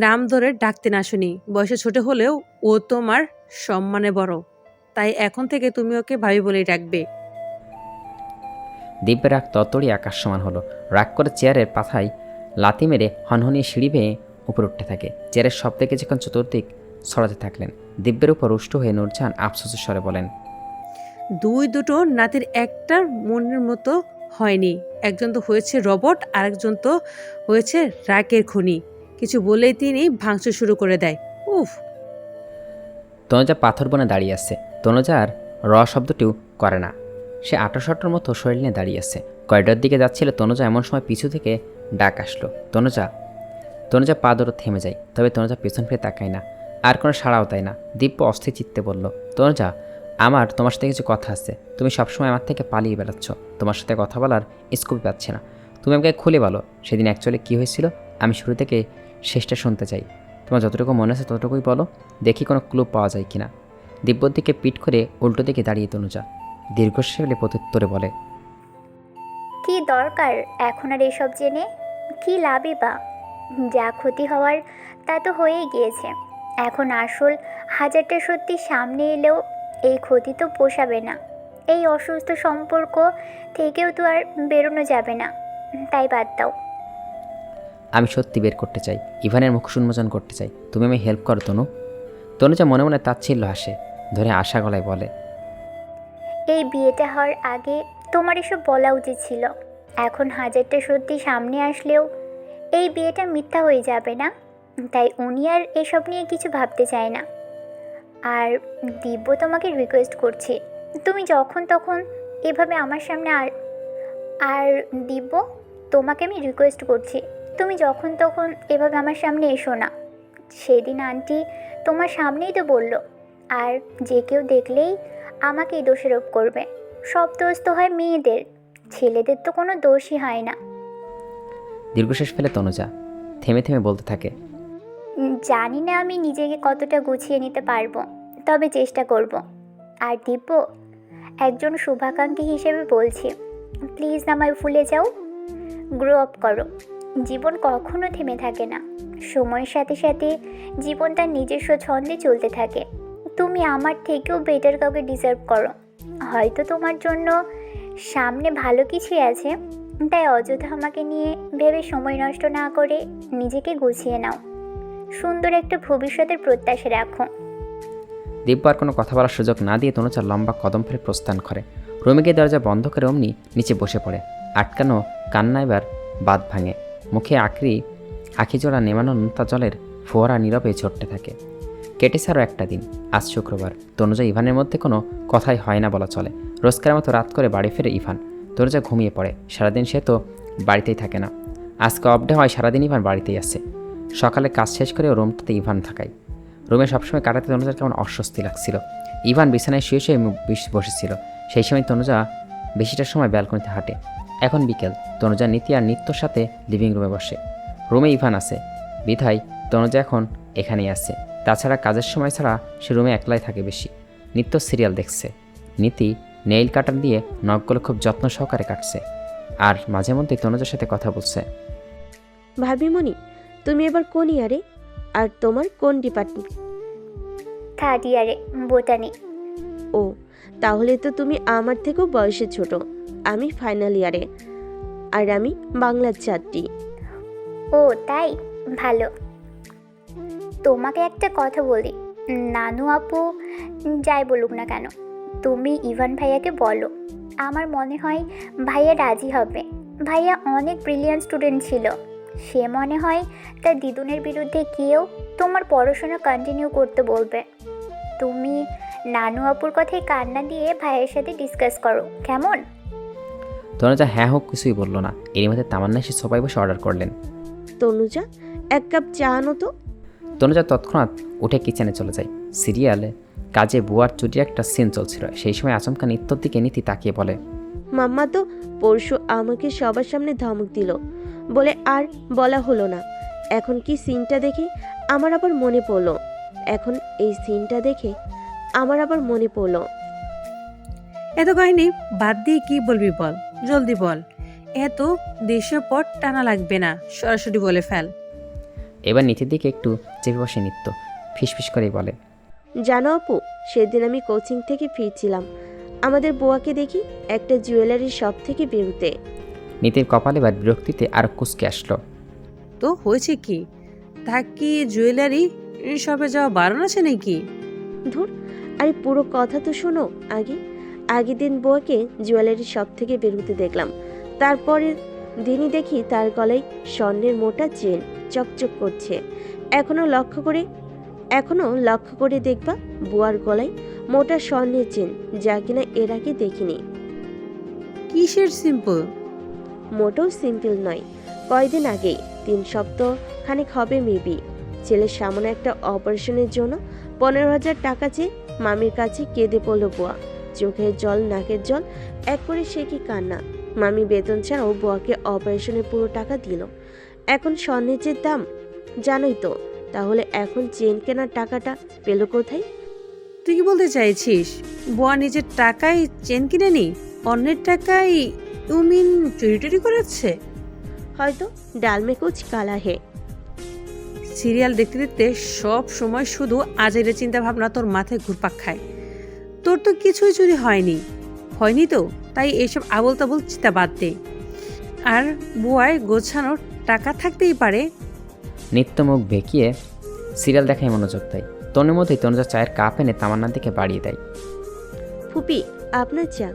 নাম ধরে ডাকতে না শুনি। বয়সে ছোট হলেও ও তোমার সম্মানে বড়, তাই এখন থেকে তুমি ওকে ভাবি বলেই ডাকবে। দিব্যের রাগ ততড়ি আকাশ সমান হলো। রাগ করে চেয়ারের পাথায় লাথি মেরে হনহনিয়ে সিঁড়ি বেয়ে উপরে উঠতে থাকে। চেয়ারের শব্দে কিছুক্ষণ চতুর্দিক ছড়াতে থাকলেন। দিব্যের উপর রুষ্ট হয়ে নূরজাহান আফসোসের স্বরে বলেন, দুটো নাতির একটার মনের মতো হয়নি। একজন তো হয়েছে রবট, আরেকজন তো হয়েছে রাগের খনি। কিছু বলেই তিনি ভাঙচুর শুরু করে দেয়। উফ। তনুজা পাথর বনে দাঁড়িয়ে আছে। তনুজার র শব্দটিও করে না। সে আটোশটোর মতো শরীর নিয়ে দাঁড়িয়ে আছে। করিডোর দিকে যাচ্ছিল তনুজা, এমন সময় পিছু থেকে ডাক আসলো, তনুজা। তনুজা পা দৌড় থেমে যায়। তবে তনুজা পেছন ফিরে তাকায় না, আর কোনো সাড়াও দেয় না। দিব্য অস্থির চিত্তে বলল, তনুজা, আমার তোমার সাথে কিছু কথা আছে। তুমি সবসময় আমার থেকে পালিয়ে বেড়াচ্ছ। তোমার সাথে কথা বলার স্কোপই পাচ্ছে না। তুমি আমাকে খুলে বলো, সেদিন অ্যাকচুয়ালি কী হয়েছিল? আমি শুরু থেকে শেষটা শুনতে চাই। তোমার যতটুকু মনে আছে ততটুকুই বলো, দেখি কোনো ক্লু পাওয়া যায় কিনা। দিব্যর দিকে পিঠ করে উল্টো দিকে দাঁড়িয়ে তনুজা দীর্ঘশ্বাস ফেলে প্রত্যুত্তরে বলে, কি দরকার এখন আর এসব জেনে? কি লাভই বা? যা ক্ষতি হওয়ার তা তো হয়েই গিয়েছে। এখন আসল হাজারটা সত্যি সামনে এলেও এই ক্ষতি তো পোষাবে না। এই অসুস্থ সম্পর্ক থেকেও তো আর বেরোনো যাবে না, তাই বাদ দাও। আমি সত্যি বের করতে চাই, ইভানের মুখ উন্মোচন করতে চাই। তুমি আমি হেল্প করো তনু। তনুজা মনে মনে তাচ্ছিল্য হাসে, ধরে আশা গলায় বলে, এই বিয়েটা হওয়ার আগে তোমার এসব বলা উচিত ছিল। এখন হাজারটা সত্যি সামনে আসলেও এই বিয়েটা মিথ্যা হয়ে যাবে না, তাই উনি আর এসব নিয়ে কিছু ভাবতে চায় না। আর দিব্য তোমাকে রিকোয়েস্ট করছি, তুমি যখন তখন এভাবে আমার সামনে আর দিব্য তোমাকে আমি রিকোয়েস্ট করছি, তুমি যখন তখন এভাবে আমার সামনে এসো না। সেদিন আন্টি তোমার সামনেই তো বলল, আর যে কেউ দেখলেই আমাকেই দোষারোপ করবে। সব দোষ তো হয় মেয়েদের, ছেলেদের তো কোনো দোষই হয় না। দীর্ঘশ্বাস ফেলে তনুজা থেমে থেমে বলতে থাকে, জানি না আমি নিজেকে কতটা গুছিয়ে নিতে পারবো, তবে চেষ্টা করব। আর দিব্য, একজন শুভাকাঙ্ক্ষী হিসেবে বলছি, প্লিজ আমায় ভুলে যাও। গ্রো আপ করো। জীবন কখনো থেমে থাকে না, সময়ের সাথে সাথে জীবন তার নিজস্ব ছন্দে চলতে থাকে। তুমি আমার থেকেও বেটার কাউকে ডিজার্ভ করো। হয়তো তোমার জন্য সামনে ভালো কিছুই আছে, তাই অযথা আমাকে নিয়ে ভেবে সময় নষ্ট না করে নিজেকে গুছিয়ে নাও। সুন্দর একটা ভবিষ্যতের প্রত্যাশা রাখো। দিব্য আর কোনো কথা বলার সুযোগ না দিয়ে তনুজা লম্বা কদম ফেলে প্রস্থান করে। রুমে গিয়ে দরজা বন্ধ করে অমনি নিচে বসে পড়ে। আটকানো কান্না এবার বাঁধ ভাঙে, মুখে আখিজোড়া নেমানো নোনতা জলের ফোয়ারা নীরবে ঝরতে থাকে। কেটেছে আরও একটা দিন। আজ শুক্রবার। তনুজা ইভানের মধ্যে কোনো কথাই হয় না বলা চলে। রোজকার মতো রাত করে বাড়ি ফেরে ইভান। তনুজা ঘুমিয়ে পড়ে। সারাদিন সে তো বাড়িতেই থাকে না, আজকে অফডে হয়, সারাদিন ইভান বাড়িতেই আসে। সকালে কাজ শেষ করে ও রুমটাতে ইভান থাকায় রুমে সবসময় কাটাতে তনুজার কেমন অস্বস্তি লাগছিল। ইভান বিছানায় শুয়ে শুয়ে বসেছিল। সেই সময় তনুজা বেশিটার সময় ব্যালকনিতে হাঁটে। এখন বিকেল। তনুজা নীতি আর নিত্যর সাথে লিভিং রুমে বসে। রুমে ইভান আছে বিধায় তনুজা এখন এখানেই আছে। তাছাড়া কাজের সময় ছাড়া সে রুমে একলাই থাকে বেশি। নিত্য সিরিয়াল দেখছে। নীতি নেইল কাটার দিয়ে নখগুলো খুব যত্ন সহকারে কাটছে, আর মাঝে মধ্যেই তনুজার সাথে কথা বলছে। ভাবিমণি, তুমি এবার কোন ইয়ারে? আর তোমার কোন ডিপার্টমেন্ট? থার্ড ইয়ারে, বোটানি। ও, তাহলে তো তুমি আমার থেকেও বয়সে ছোট। আমি ফাইনাল ইয়ারে, আর আমি বাংলার ছাত্রী। ও তাই, ভালো। তোমাকে একটা কথা বলি, নানু আপু যাই বলুক না কেন, তুমি ইভান ভাইয়াকে বলো। আমার মনে হয় ভাইয়া রাজি হবে। ভাইয়া অনেক ব্রিলিয়ান্ট স্টুডেন্ট ছিল। সে মনে হয় তার দিদুনের বিরুদ্ধে গিয়েও তোমার পড়াশোনা কন্টিনিউ করতে বলবে। তুমি নানু আপুর কথায় কান্না দিয়ে ভাইয়ের সাথে ডিসকাস করো, কেমন? তনুজা হ্যাঁ হোক কিছুই বলল না। এর মধ্যে তামান্না এসে সবাই বসে অর্ডার করলেন। তনুজা, এক কাপ চা আনো তো। তনুজা তৎক্ষণাৎ উঠে কিচেনে চলে যায়। সিরিয়ালে কাজে বুয়ার চুটির একটা সিন চলছিল। সেই সময় আচমকা নিত্যর দিকে নীতি তাকিয়ে বলে, মাম্মা তো পরশু আমাকে সবার সামনে ধমক দিল বলে আর বলা হলো না। এখন কি সিনটা দেখে আমার আবার মনে পড়লো। এত কাহিনী বাদ দিয়ে কি বলবি বল, জলদি বল। এত দেশের পর টানা লাগবে না, সরাসরি বলে ফেল। এবার নীতির দিকে একটু চেপে বসে নিত্য ফিসফিস করেই বলে, জানো আপু, সেদিন আমি কোচিং থেকে ফিরছিলাম, আমাদের বুয়াকে দেখি একটা জুয়েলারি শপ থেকে বেরোতে। নীতির কপালে এবার বিরক্তিতে আর কুচকে আসলো। তো হয়েছে কি? তা কি জুয়েলারি শপে যাওয়া বারণ আছে নাকি? ধুর, আরে পুরো কথা তো শোনো। আগের দিন বুয়াকে জুয়েলারি শপ থেকে বেরোতে দেখলাম। তারপরের দিনই দেখি তার গলায় স্বর্ণের মোটা চেন চকচক করছে। এখনো লক্ষ্য করে দেখবা বুয়ার গলায় মোটা স্বর্ণের চেন, যা কিনা এর আগে দেখিনি। কিসের সিম্পল? মোটেও সিম্পল নয়। কয়দিন আগেই, 3 সপ্তাহ খানিক হবে মেবি, ছেলের সামনে একটা অপারেশনের জন্য 15,000 টাকা চেয়ে মামির কাছে কেঁদে পড়ল বুয়া। চোখের জল নাকের জল এক করে সে কি কান্না। মামি বেতন ছাড়াও বুয়াকে অপারেশনের পুরো টাকা দিল। এখন স্বর্ণের যে দাম জানোই তো, তাহলে এখন চেন কেনার টাকাটা পেল কোথায়? তুই কি বলতে চাইছিস বুয়া নিজের টাকায় চেন কিনে নি? অন্যের টাকায় তুমিন চুরি করেছে? হয়তো ডাল মে কুছ কালা হে। সিরিয়াল দেখতে দেখতে সব সময় শুধু আজের চিন্তা ভাবনা তোর মাথায় ঘুরপাক খায়। তোর তো কিছুই চুরি হয়নি তো, তাই এসব আবল তাবল চিন্তা বাদ দে। আর বুয়ায় গোছানোর টাকা থাকতেই পারে। নিত্য মুখ বেঁকিয়ে সিরিয়াল দেখায় মনোযোগ দেয়। তনুর মধ্যেই তনুজা চায়ের কাপ এনে তামান্নার দিকে বাড়িয়ে দেয়। ফুপি, আপনার চা।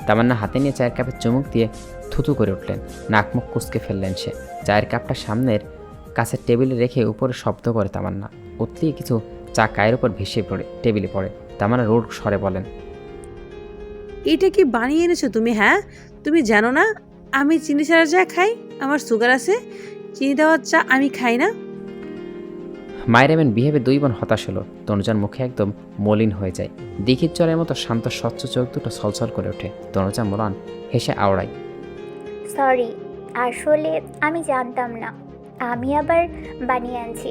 তামান্না হাতে নিয়ে চায়ের কাপে চুমুক দিয়ে থুতু করে উঠলেন। নাক মুখ কুঁচকে ফেললেন সে। চায়ের কাপটা সামনের কাছের টেবিলে রেখে উপরে শব্দ করে তামান্না। উতলিয়ে কিছু চা কায়ের উপর ভেসে পড়ে টেবিলে পড়ে। তামান্না রোড স্বরে বলেন, এটা কি বানিয়ে এনেছো তুমি? হ্যাঁ, তুমি জানো না আমি চিনি ছাড়া চা খাই? আমার সুগার আছে, চিনি দেওয়ার চা আমি খাই না। মায়ের এমন বিহেভে দুই বোন হতাশ হলো। তনুজার মুখে একদম মলিন হয়ে যায়। দিঘির জলের মতো শান্ত স্বচ্ছ চোখ দুটো ছলছল করে ওঠে। তনুজা ম্লান হেসে আওড়ায়, সরি, আসলে আমি জানতাম না। আমি আবার বানিয়ে আনছি।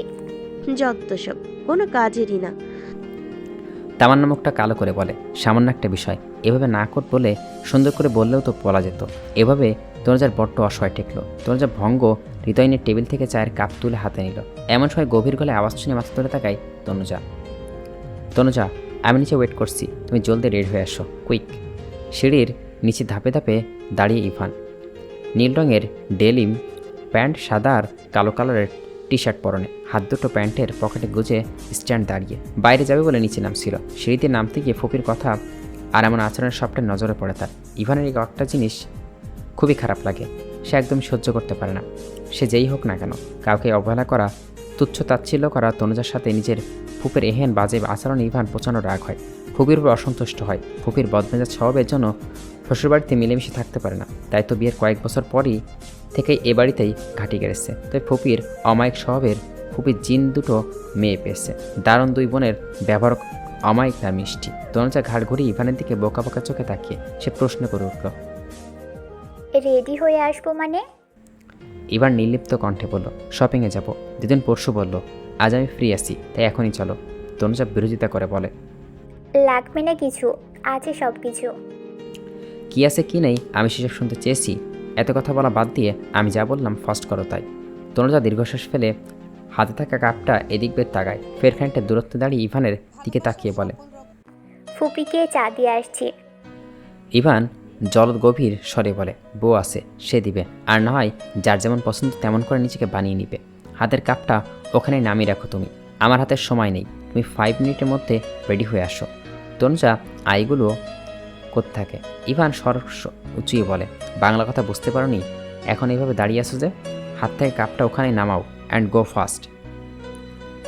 যত সব, কোনো কাজেরই না। তামান্না মুখটা কালো করে বলে, সামান্য একটা বিষয়, এভাবে না কর বলে সুন্দর করে বললেও তো বলা যেত। এভাবে তনুজার বড্ড অসহায় ঠেকলো। তনুজা ভঙ্গ হৃদয় নিয়ে টেবিল থেকে চায়ের কাপ তুলে হাতে নিল। এমন সময় গভীর গলায় আওয়াজ শুনে মাথা তুলে তাকায় তনুজা। তনুজা, আমি নিচে ওয়েট করছি, তুমি জলদি রেডি হয়ে আসো, কুইক। সিঁড়ির নিচে ধাপে ধাপে দাঁড়িয়ে ইভান। নীল রঙের ডেলিম প্যান্ট, সাদা আর কালো কালারের টি শার্ট পরনে, হাত দুটো প্যান্টের পকেটে গুজে স্ট্যান্ড দাঁড়িয়ে বাইরে যাবে বলে নিচে নামছিল। সিঁড়িতে নামতে গিয়ে ফুপির কথা আর এমন আচরণের সবটা নজরে পড়ে তার। ইভানের এই একটা জিনিস খুবই খারাপ লাগে, সে একদম সহ্য করতে পারে না। সে যেই হোক না কেন, কাউকে অবহেলা করা, তুচ্ছ তাচ্ছিল্য করা, তনুজার সাথে নিজের ফুপের এহেন বাজে আচরণে ইভান প্রচণ্ড রাগ হয়। ফুপির উপর অসন্তুষ্ট হয়। ফুপির বদমেজাজ স্বভাবের জন্য শ্বশুরবাড়িতে মিলেমিশে থাকতে পারে না। তাই তো বিয়ের কয়েক বছর পরই থেকেই এ বাড়িতেই ঘাঁটি গেড়েছে। তাই ফুপির অমায়িক স্বভাবের ফুপির জিন দুটো মেয়ে পেয়েছে। দারুণ দুই বোনের ব্যবহার অমায়িক তার মিষ্টি। তনুজা ঘাড় ঘুরিয়ে ইভানের দিকে বোকা বোকা চোখে তাকিয়ে সে প্রশ্ন করে উঠল, রেডি হয়ে আসবো মানে? ইভান নির্লিপ্ত কণ্ঠে বলল, শপিংয়ে যাব। দুদিন পরশু বলল, আজ আমি ফ্রি আছি, তাই এখনই চলো। তনুজা বিরোধিতা করে বলে, লাগবে না কিছু, আছে সব কিছু। কি আছে কি নেই আমি সেসব শুনতে চেয়েছি। এত কথা বলা বাদ দিয়ে আমি যা বললাম ফার্স্ট করো তাই। তনুজা দীর্ঘশ্বাস ফেলে হাতে থাকা কাপটা এদিক বের তাকায়। ফের খানিকটা দূরত্বে দাঁড়িয়ে ইভানের দিকে তাকিয়ে বলে, ফুপিকে চা দিয়ে আসছি। ইভান জলদ গভীর স্বরে বলে, বউ আছে, সে দিবে, আর না হয় যার যেমন পছন্দ তেমন করে নিজেকে বানিয়ে নিবে। হাতের কাপটা ওখানে নামিয়ে রাখো তুমি, আমার হাতের সময় নেই। তুমি 5 মিনিটের মধ্যে রেডি হয়ে আসো। তনুজা আইগুলো করতে থাকে। ইভান স্বর উঁচিয়ে বলে, বাংলা কথা বুঝতে পারোনি? এখন এইভাবে দাঁড়িয়ে আসো যে, হাত থেকে কাপটা ওখানে নামাও অ্যান্ড গো ফাস্ট।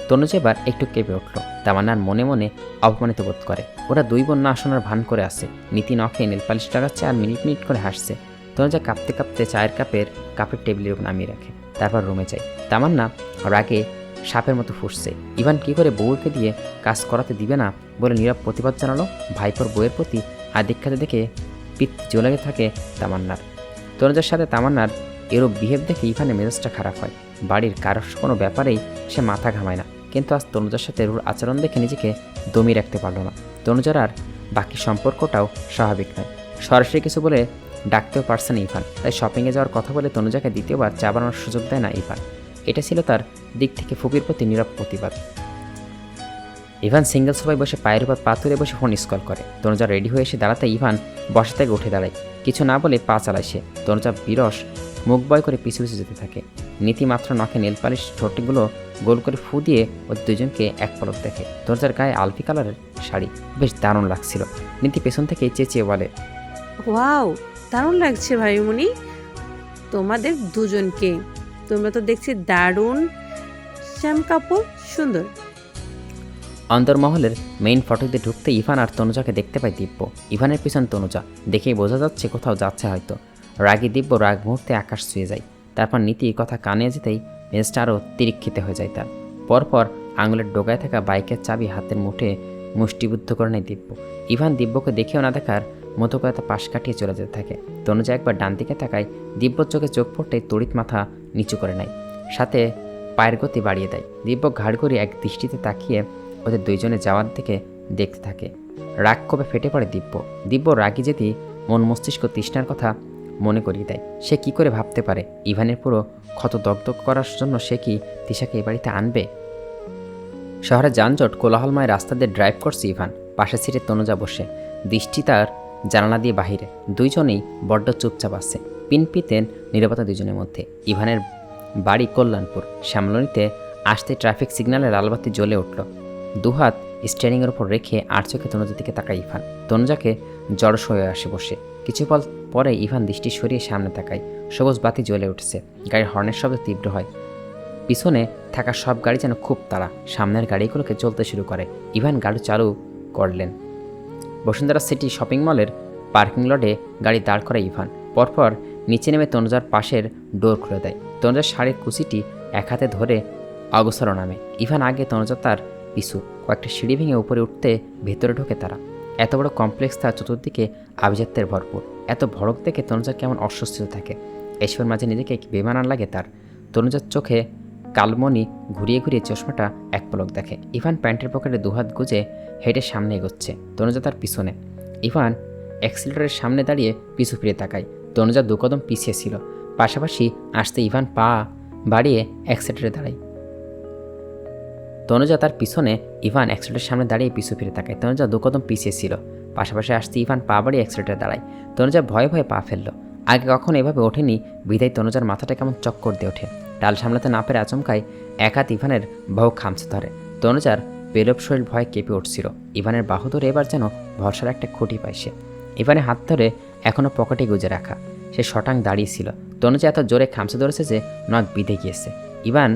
তনুজা এবার একটু কেঁপে উঠল। তামান্নার মনে মনে অপমানিত বোধ করে। ওরা দুই বোন না শোনার ভান করে আসে। নীতি নখে নেল পালিশ লাগাচ্ছে আর মিনিট মিনিট করে হাসছে। তনুজা কাঁপতে কাঁপতে চায়ের কাপের টেবিলের উপর নামিয়ে রাখে। তারপর রুমে যায়। তামান্না রাগে সাপের মতো ফুসছে। ইভান কি করে বউকে দিয়ে কাজ করাতে দিবে না বলে নীরব প্রতিবাদ জানালো। ভাইপোর বউয়ের প্রতি আধিক্যতা দেখে পিঠ জ্বলে থাকে তামান্নার। তনুজার সাথে তামান্নার এরূপ বিহেভ দেখে ইভানের মেজাজটা খারাপ হয়। বাড়ির কারোর কোনো ব্যাপারেই সে মাথা ঘামায় না, কিন্তু আজ তনুজার সাথে রুর আচরণ দেখে নিজেকে দমিয়ে রাখতে পারল না। তনুজার আর বাকি সম্পর্কটাও স্বাভাবিক নয়। সরাসরি কিছু বলে ডাকতেও পারছে না ইভান। তাই শপিংয়ে যাওয়ার কথা বলে তনুজাকে দ্বিতীয়বার চা বানানোর সুযোগ দেয় না ইভান। এটা ছিল তার দিক থেকে ফুপির প্রতি নীরব প্রতিবাদ। ইভান সিঙ্গেল সোফায় বসে পায়ের উপর পা তুলে বসে ফোন স্কল করে। তনুজা রেডি হয়ে এসে দাঁড়াতে ইভান বসা থেকে উঠে দাঁড়ায়। কিছু না বলে পা চালায় সে। তনুজা বিরস মুখ বয় করে পিছু পিছু যেতে থাকে। নীতি মাত্র নখে নেল পালিশ ঠোঁটগুলো গোল করে ফু দিয়ে ওদের দুজনকে এক পলক দেখে। তনুজার গায়ে আলফি কালারের শাড়ি বেশ দারুণ লাগছিল। নীতি পেছন থেকে চেঁচিয়ে বলে, ওয়াও, দারুণ লাগছে ভাইমণি তোমাদের দুজনকে। তোমরা তো দেখছি দারুণ শ্যাম কাপড়, সুন্দর। অন্দরমহলের মেইন ফটোতে ঢুকতে ইভান আর তনুজাকে দেখতে পায় দিব্য। ইভানের পিছন তনুজা, দেখেই বোঝা যাচ্ছে কোথাও যাচ্ছে হয়তো। রাগী দিব্য রাগ মুহূর্তে আকাশ ছুঁয়ে যায়। তারপর নীতি কথা কানে যেতেই মেজটা আরও তিরিক্ষিত হয়ে যায় তার। পরপর আঙুলের ডোগায় থাকা বাইকের চাবি হাতের মুঠে মুষ্টিবুদ্ধ করে নেয় দিব্য। ইভান দিব্যকে দেখেও না দেখার মতো করে তা পাশ কাটিয়ে চলে যেতে থাকে। তনুজা একবার ডান দিকে তাকায়। দিব্যর চোখে চোখ পড়তেই তড়িৎ মাথা নিচু করে নেয়, সাথে পায়ের গতি বাড়িয়ে দেয়। দিব্য ঘাড় ঘুরে এক দৃষ্টিতে তাকিয়ে ওদের দুইজনে যাওয়ার দিকে দেখতে থাকে। রাগ কবে ফেটে পড়ে দিব্য রাগি যেতে মন মস্তিষ্ক তৃষ্ণার কথা মনে করিয়ে দেয়। সে কি করে ভাবতে পারে ইভানের পুরো ক্ষত দগ্ধ করার জন্য সে কি তিশাকে এ বাড়িতে আনবে? শহরে যানজট কোলাহলময় রাস্তা দিয়ে ড্রাইভ করছে ইভান। পাশের সিটে তনুজা বসে, দৃষ্টি তার জানালা দিয়ে বাহিরে। দুইজনেই বড্ড চুপচাপ আছে। পিনপিতেন নীরবতা দুজনের মধ্যে। ইভানের বাড়ি কল্যাণপুর। শ্যামলনীতে আসতে ট্রাফিক সিগন্যালে লালবাতি জ্বলে উঠল। দুহাত স্টিয়ারিংয়ের উপর রেখে আর চোখে তনুজার দিকে তাকায় ইভান। তনুজাকে জড়স হয়ে আসে বসে। কিছু পল পরে ইভান দৃষ্টি সরিয়ে সামনে তাকায়। সবুজ বাতি জ্বলে উঠছে, গাড়ির হর্নের শব্দ তীব্র হয়। পিছনে থাকা সব গাড়ি যেন খুব তাড়া সামনের গাড়িগুলোকে চলতে শুরু করে। ইভান গাড়ি চালু করলেন। বসুন্ধরা সিটি শপিং মলের পার্কিং লটে গাড়ি দাঁড় করে ইভান। পরপর নিচে নেমে তনুজার পাশের ডোর খুলে দেয়। তনুজার শাড়ির কুচিটি এক হাতে ধরে অগসর নামে। ইভান আগে, তনুজা তার পিছু। কয়েকটা সিঁড়ি ভেঙে উপরে উঠতে ভেতরে ঢোকে তারা। এত বড় কমপ্লেক্স, তার চতুর্দিকে আভিজাত্যের ভরপুর। এত ভড়ক দেখে তনুজার কেমন অস্বস্তি থাকে। এসবের মাঝে নিজেকে বেমানান লাগে তার। তনুজার চোখে কালমনি ঘুরিয়ে ঘুরিয়ে চশমাটা এক পলক দেখে। ইভান প্যান্টের পকেটে দুহাত গুজে হেঁটে সামনে এগোচ্ছে, তনুজা তার পিছনে। ইভান অ্যাক্সিলেটরের সামনে দাঁড়িয়ে পিছু ফিরে তাকায়। তনুজা দু কদম পিছিয়ে ছিল। পাশাপাশি আসতে ইভান পা বাড়িয়ে অ্যাক্সিলেটরে দাঁড়ায়। তনুজা তার পিছনে। ইভান অ্যাক্সিলেটরের সামনে দাঁড়িয়ে পিছু ফিরে তাকায়। তনুজা দু কদম পিছিয়ে ছিল। পাশাপাশি আসতে ইভান পা বাড়িয়ে অ্যাক্সিলেটরে দাঁড়ায়। তনুজা ভয়ে ভয়ে পা ফেলল। আগে কখনো এভাবে ওঠেনি, বিধায় তনুজার মাথাটা কেমন চক্কর দিয়ে ওঠে। ডাল সামলাতে না পেরে আচমকায় এক হাত ইভানের বাহু খামচে ধরে। তনুজার পেলব শরীর ভয়ে কেঁপে উঠছিল। ইভানের বাহু ধরে এবার যেন ভরসার একটা খুঁটি পায় সে। ইভানের হাত ধরে এখনও পকেটে গুজে রাখা। সে শটাং দাঁড়িয়েছিল। তনুজা এত জোরে খামচে ধরেছে যে নখ বিঁধে গিয়েছে। ইভান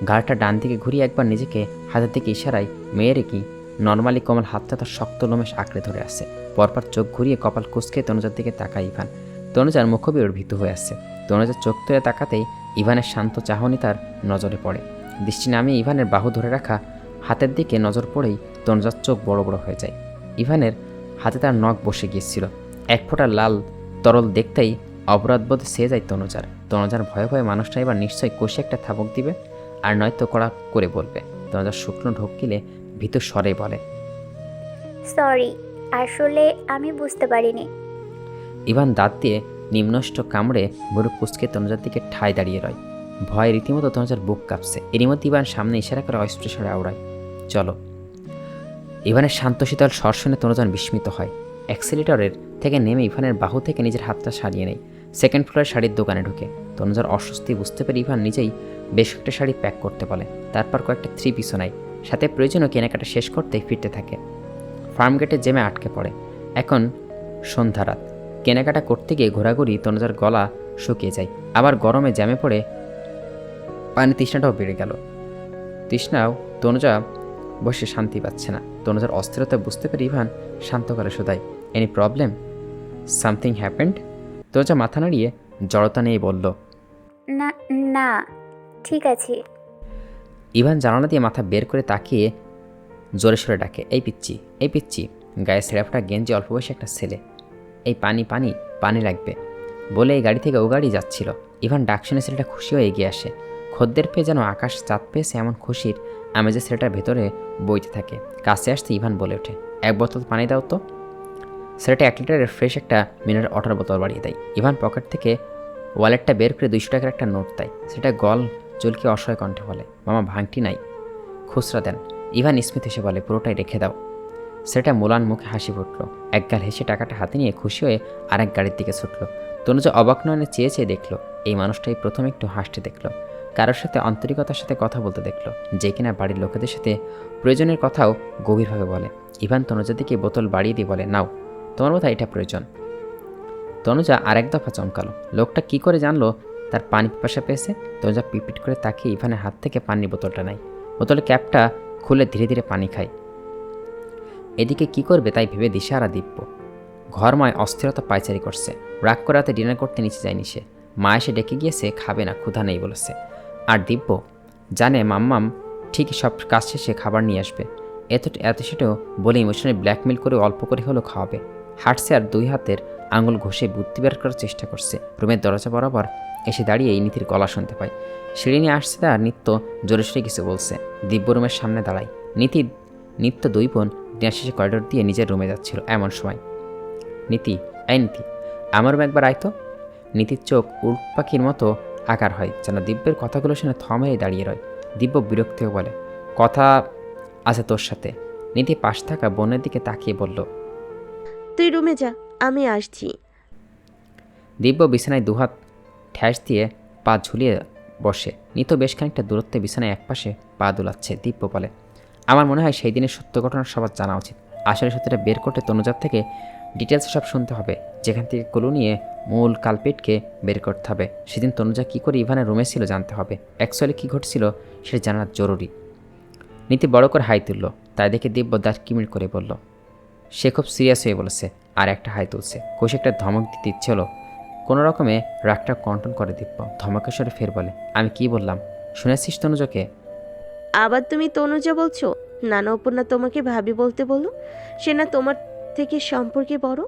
গাড়িটা ডান দিকে ঘুরিয়ে একবার নিজেকে হাতের দিকে ইশারায় মেয়ের কি নর্মালি কোমল হাতটা তার শক্ত লোমেশ আঁকড়ে ধরে আসছে। পরপর চোখ ঘুরিয়ে কপাল কুঁচকে তনুজার দিকে তাকায় ইভান। তনুজার মুখবির ভীত হয়ে আসছে। তনুজার চোখ তুলে তাকাতেই ইভানের শান্ত চাহনি তার নজরে পড়ে। দৃষ্টি নামিয়ে ইভানের বাহু ধরে রাখা হাতের দিকে নজর পড়েই তনুজার চোখ বড় বড় হয়ে যায়। ইভানের হাতে তার নখ বসে গিয়েছিল। এক ফোঁটা লাল তরল দেখতেই অপরাধবোধে সে যায় তনুজার। তনুজার ভয়ে ভয়ে মানুষটা এবার নিশ্চয়ই কষে একটা থাপক দিবে, আর নয়তো কড়া করে বলবে। তনুজার শুকনো ঢোক গিলে ভীত স্বরে বলে, সরি, আসলে আমি বুঝতে পারিনি। ইভান দাঁত দিয়ে নিম্নষ্ট কামড়ে বুড়ো কুচকে তনুজার দিকে ঠায় দাঁড়িয়ে রয়। ভয়ে রীতিমতো তনুজার বুক কাঁপছে। এরই মধ্যে ইভান সামনে ইশারা করে অস্পৃশ্যরে আওড়ায়, চলো। ইভানের শান্ত শীতল স্বর শুনে তনুজান বিস্মিত হয়। অ্যাক্সিলেটরের থেকে নেমে ইভানের বাহু থেকে নিজের হাতটা সারিয়ে নেয়। সেকেন্ড ফ্লোরের শাড়ির দোকানে ঢুকে তনুজার অস্বস্তি বুঝতে পেরে ইভান নিজেই বেশ একটা শাড়ি প্যাক করতে বলে। তারপর কয়েকটা থ্রি পিসও নেয়। সাথে প্রয়োজনীয় কেনাকাটা শেষ করতেই ফিরতে থাকে। ফার্ম গেটে জ্যামে আটকে পড়ে। এখন সন্ধ্যা রাত। কেনাকাটা করতে গিয়ে ঘোরাঘুরি তনুজার গলা শুকিয়ে যায়। আবার গরমে জ্যামে পড়ে পানি তৃষ্ণাটাও বেড়ে গেল। তৃষ্ণাও তনুজা বসে শান্তি পাচ্ছে না। তনুজার অস্থিরতা বুঝতে পেরে ইভান শান্ত করে শোধায়, any problem? Something happened? Tanuja মাথা নাড়িয়ে জড়তা নিয়ে বলল, না না, ঠিক আছে। ইভান জানালা দিয়ে মাথা বের করে তাকিয়ে জোরে সরে ডাকে, এই পিচ্ছি, এই পিচ্ছি। গায়ে ছেঁড়া ফোটা গেঞ্জি, অল্প বয়সী একটা ছেলে। এই পানি পানি পানি লাগবে বলে এই গাড়ি থেকে ও গাড়ি যাচ্ছিল। ইভান ডাক শুনে ছেলেটা খুশি হয়ে এগিয়ে আসে। খদ্দের পেয়ে যেন আকাশ চাঁদ পেয়েছে এমন খুশির আমেজে ছেলেটার ভেতরে বইতে থাকে। কাছে আসতে ইভান বলে ওঠে, এক বোতল পানি দাও তো। ছেলেটা 1 লিটারের ফ্রেশ একটা মিনারেল ওয়াটার বোতল বাড়িয়ে দেয়। ইভান পকেট থেকে ওয়ালেটটা বের করে 200 টাকার একটা নোট দেয়। সেটা গল চুলকে অসহায় কণ্ঠে বলে, মামা ভাঙটি নাই, খুচরা দেন। ইভান স্মিত হেসে বলে, পুরোটাই রেখে দাও। সেটা মোলান মুখে হাসি ফুটল। একগাল হেসে টাকাটা হাতে নিয়ে খুশি হয়ে আরেক গাড়ির দিকে ছুটল। তনুজা অবাক নয়নে চেয়ে চেয়ে দেখল, এই মানুষটাই প্রথম একটু হাসতে দেখল, কারোর সাথে আন্তরিকতার সাথে কথা বলতে দেখল, যে কিনা বাড়ির লোকেদের সাথে প্রয়োজনের কথাও গভীরভাবে বলে। ইভান তনুজার দিকে বোতল বাড়িয়ে দিয়ে বলে, নাও, তোমার কথা এটা প্রয়োজন। তনুজা আরেক দফা চমকালো। লোকটা কি করে জানলো তার পানি পিপাসা পেয়েছে? তনুজা পিপিট করে তাকিয়ে ইভানের হাত থেকে পানির বোতলটা নেয়। বোতলের ক্যাপটা খুলে ধীরে ধীরে পানি খায়। এদিকে কি করবে তাই ভেবে দিশাহারা দিব্য। ঘরময় অস্থিরতা পায়চারি করছে। রাগ করে রাতে ডিনার করতে নিচে যায়নি সে। মা এসে ডেকে গিয়েছে, খাবে না, ক্ষুধা নেই বলেছে। আর দিব্য জানে মাম্মাম ঠিকই সব কাজ শেষে খাবার নিয়ে আসবে। এত সেটাও বলে ইমোশনালি ব্ল্যাকমেল করে অল্প করে হলেও খাওয়াবে। হাঁটছে আর 2 হাতের আঙুল ঘষে বুদ্ধি বের করার চেষ্টা করছে। রুমের দরজা বরাবর এসে দাঁড়িয়ে এই নীতির গলা শুনতে পায়। সিঁড়ি নিয়ে আসছে তার নিত্য জোরে সোরে কিছু বলছে। দিব্য রুমের সামনে দাঁড়ায়। নিত্য 2 বোন ডিনার শেষে করিডোর দিয়ে নিজের রুমে যাচ্ছিল। এমন সময় নীতি, এই নীতি, আমার রুমে একবার আয় তো। নীতির চোখ উট পাখির মতো আকার হয়, যেন দিব্যের কথাগুলো শুনে থমেই দাঁড়িয়ে রয়। দিব্য বিরক্তিও বলে, কথা আছে তোর সাথে। নীতি পাশ থাকা বোনের দিকে তাকিয়ে বলল, তুই রুমে যা, আমি আসছি। দিব্য বিছানায় 2 হাত ঠ্যাস দিয়ে পা ঝুলিয়ে বসে। নিত বেশ খানিকটা দূরত্বে বিছানায় একপাশে পা দোলাচ্ছে। দিব্য বলে, আমার মনে হয় সেই দিনের সত্য ঘটনা সবার জানা উচিত। আসলে সত্যটা বের করতে তনুজার থেকে ডিটেলস সব শুনতে হবে, যেখান থেকে ক্লু নিয়ে মূল কালপেটকে বের করতে হবে। সেদিন তনুজা কী করে ইভানের রুমে ছিল জানতে হবে। অ্যাকচুয়ালি কী ঘটছিল সেটা জানা জরুরি। নীতি বড় করে হাই তুলল, তাই দেখে দিব্য দাঁত কিমির করে বলল। সে খুব সিরিয়াস হয়ে বলেছে, আর একটা হাই তুলছে। কোষে একটা ধমক দিতে ইচ্ছে হলো। কোনো রকমে রাগটা কন্ট্রোল করে দিব্য ধমকের স্বরে ফের বলে, আমি কি বললাম শুনেছিস তনুজাকে? আবার তুমি তনুজা বলছো? নানা অপর্ণা তোমাকে ভাবি বলতে বলো? সে না তোমার থেকে সম্পর্কে বড়।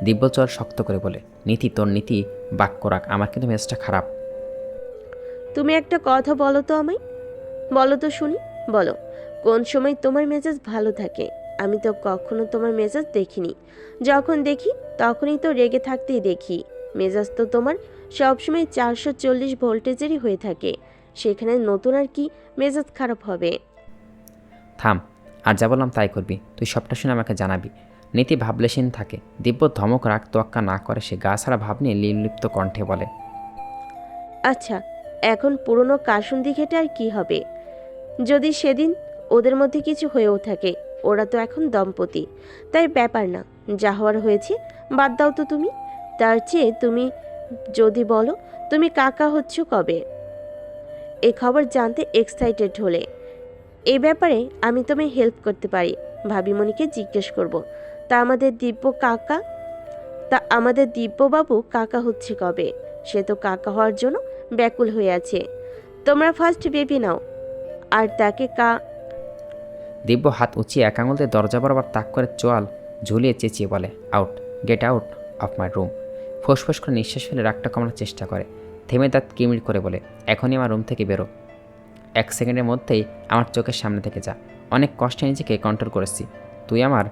দিব্য চর শক্ত করে বলে, নীতি তোর নীতি বাক্য রাখ, আমার কিন্তু মেজাজটা খারাপ। তুমি একটা কথা বলো তো আমায়, বলো তো শুনি। বলো, কোন সময় তোমার মেজাজ ভালো থাকে? আমি তো কখনো তোমার মেজাজ দেখিনি। যখন দেখি তখনই তো রেগে থাকতেই দেখি। মেজাজ তো তোমার সবসময় 440 ভোল্টেজেরই হয়ে থাকে। সেখানে নতুন আর কি মেজাজ খারাপ হবে? থাম, আর যা বললাম তাই করবি। তুই সবটা শুনে আমাকে জানাবি। নীতি ভাবলেশীন থাকে। দিব্য ধমক রাগ তোয়াক্কা না করে সে গা ছাড়া ভাব নিয়ে লিপ্ত কণ্ঠে বলে, আচ্ছা, এখন পুরনো কাসুন্দি ঘেটে আর কি হবে? যদি সেদিন ওদের মধ্যে কিছু হয়েও থাকে, ওরা তো এখন দম্পতি, তাই ব্যাপার না। যা হওয়ার হয়েছে বাদ দাও তো তুমি। তার চেয়ে তুমি যদি বলো তুমি কাকা হচ্ছ কবে, এই খবর জানতে এক্সাইটেড হলে এই ব্যাপারে আমি তোমায় হেল্প করতে পারি। ভাবিমণিকে জিজ্ঞেস করব, তা আমাদের দিব্যবাবু কাকা হচ্ছে কবে? সে তো কাকা হওয়ার জন্য ব্যাকুল হয়ে আছে। তোমরা ফার্স্ট বেবি নাও, আর তাকে দিব্য হাত উঁচিয়ে এক আঙুল দিয়ে দরজা বরাবর তাক করে চোয়াল ঝুলিয়ে চেঁচিয়ে বলে, out, get out of my room. ফোঁস করে নিঃশ্বাস ফেলে রাগটা কমানোর চেষ্টা করে। থেমে দাঁত কিমির করে বলে, এখনই আমার রুম থেকে বেরো। 1 সেকেন্ডের মধ্যেই আমার চোখের সামনে থেকে যা। অনেক কষ্টে নিজেকে কন্ট্রোল করেছি। তুই আমার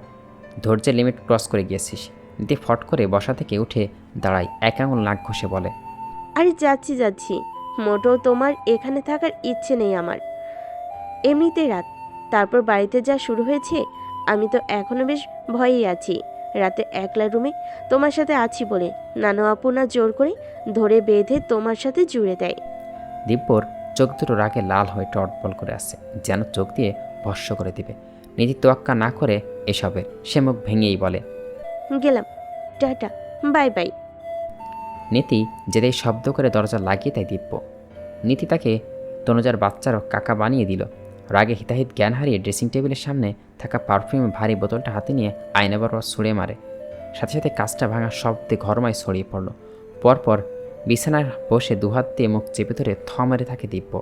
ধৈর্যের লিমিট ক্রস করে গিয়েছিস। নীতি ফট করে বসা থেকে উঠে দাঁড়ায়, এক আঙুল নাক ঘষে বলে, আরে যাচ্ছি, মোটেও তোমার এখানে থাকার ইচ্ছে নেই আমার। এমনিতেই রাত, তারপর বাড়িতে যা শুরু হয়েছে, আমি তো এখনো বেশ ভয়েই আছি। রাতে একলা রুমে তোমার সাথে আছি বলে নানু আপু না জোর করে ধরে বেঁধে তোমার সাথে জুড়ে দেয়। দিব্যর চোখ দুটো রাগে লাল হয়ে টটবল করে আসছে, যেন চোখ দিয়ে ভস্য করে দিবে। নীতি তোয়াক্কা না করে এসবের সে মুখ ভেঙেই বলে, গেলাম, টাটা, বাই বাই। নীতি যেতেই শব্দ করে দরজা লাগিয়ে দেয় দিব্য। নীতি তাকে তনুজার বাচ্চারও কাকা বানিয়ে দিল। রাগে হিতাহিত জ্ঞান হারিয়ে ড্রেসিং টেবিলের সামনে থাকা পারফিউমের ভারী বোতলটা হাতে নিয়ে আয়না বরাবর ছুঁড়ে মারে। সাথে সাথে কাজটা ভাঙার শব্দে ঘরমায় ছড়িয়ে পড়ল। পরপর বিছানায় বসে দুহাত দিয়ে মুখ চেপে ধরে থ মেরে থাকে দিব্য।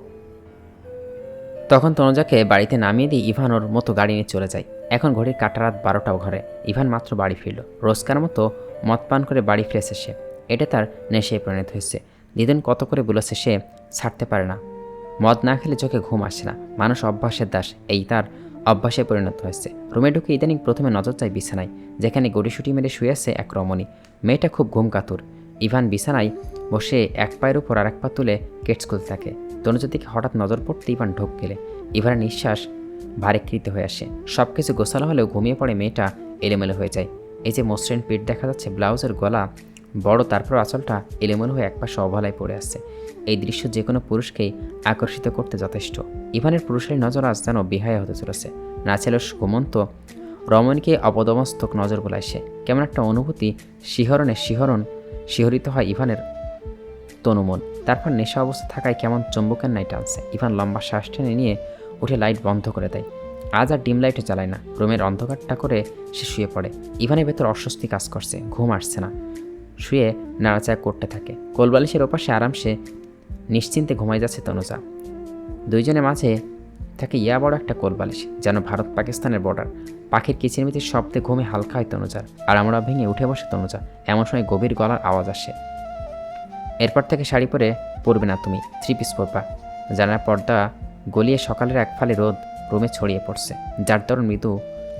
তখন তনুজাকে বাড়িতে নামিয়ে দিয়ে ইভান ওর মতো গাড়ি নিয়ে চলে যায়। এখন ঘড়ির কাটা রাত 12টাও ঘরে। ইভান মাত্র বাড়ি ফিরল। রোজকার মতো মদ পান করে বাড়ি ফিরেছে সে। এটা তার নেশায় পরিণত হয়েছে। দিদিন কত করে বলেছে সে ছাড়তে পারে না। মদ না খেলে চোখে ঘুম আসে না। মানুষ অভ্যাসের দাস, এই তার অভ্যাসে পরিণত হয়েছে। রুমে ঢুকে ইদানিং প্রথমে নজর যায় বিছানায়, যেখানে গড়িশুটি মেরে শুয়ে আছে এক রমণী। মেয়েটা খুব ঘুম কাতুর। ইভান বিছানায় বসে এক পায়ের উপর আর এক পা তুলে কেটস খুলতে থাকে। তনুজার দিকে হঠাৎ নজর পড়তে ইভান ঢোক গেলে ইভানের নিঃশ্বাস ভারীকৃত হয়ে আসে। সব কিছু গোছালো হলেও ঘুমিয়ে পড়ে মেয়েটা এলোমেলো হয়ে যায়। এই যে মসৃণ পিঠ দেখা যাচ্ছে, ব্লাউজের গলা বড়, তারপর আঁচলটা এলোমেলো হয়ে একপাশে অবহেলায় পড়ে আসছে। এই দৃশ্য যে কোনো পুরুষকেই আকর্ষিত করতে যথেষ্ট। ইভানের পুরুষের নজর আজ যেন বিহায়া হতে চলেছে। না ছিল ঘুমন্ত রমণীকে অপদমস্তক নজর বোলায় সে। কেমন একটা অনুভূতি শিহরিত হয় ইভানের তনুমন। তারপর নেশা অবস্থা থাকায় কেমন চুম্বকের নাই টানছে। ইভান লম্বা শ্বাস টেনে নিয়ে উঠে লাইট বন্ধ করে দেয়। আজ আর ডিম লাইটে চালায় না। রুমের অন্ধকারটা করে সে শুয়ে পড়ে। ইভানের ভেতর অস্বস্তি কাজ করছে, ঘুম আসছে না। শুয়ে নাড়াচাড়া করতে থাকে। কোলবালিশের ওপাশে আরামসে নিশ্চিন্তে ঘুমাই যাচ্ছে তনুজা। দুইজনের মাঝে থাকে ইয়া বড় একটা কোলবালিশ, যেন ভারত পাকিস্তানের বর্ডার। পাখির কিচিরমিচির শব্দে ঘুমে হালকা হয় তনুজার। আর আমরা ভেঙে উঠে বসে তনুজা। এমন সময় গভীর গলার আওয়াজ আসে, এরপর থেকে শাড়ি পরবে না তুমি, 3 পিস পরবা। জানার পর্দা গলিয়ে সকালের এক ফালি রোদ রুমে ছড়িয়ে পড়ছে, যার দরুন মৃদু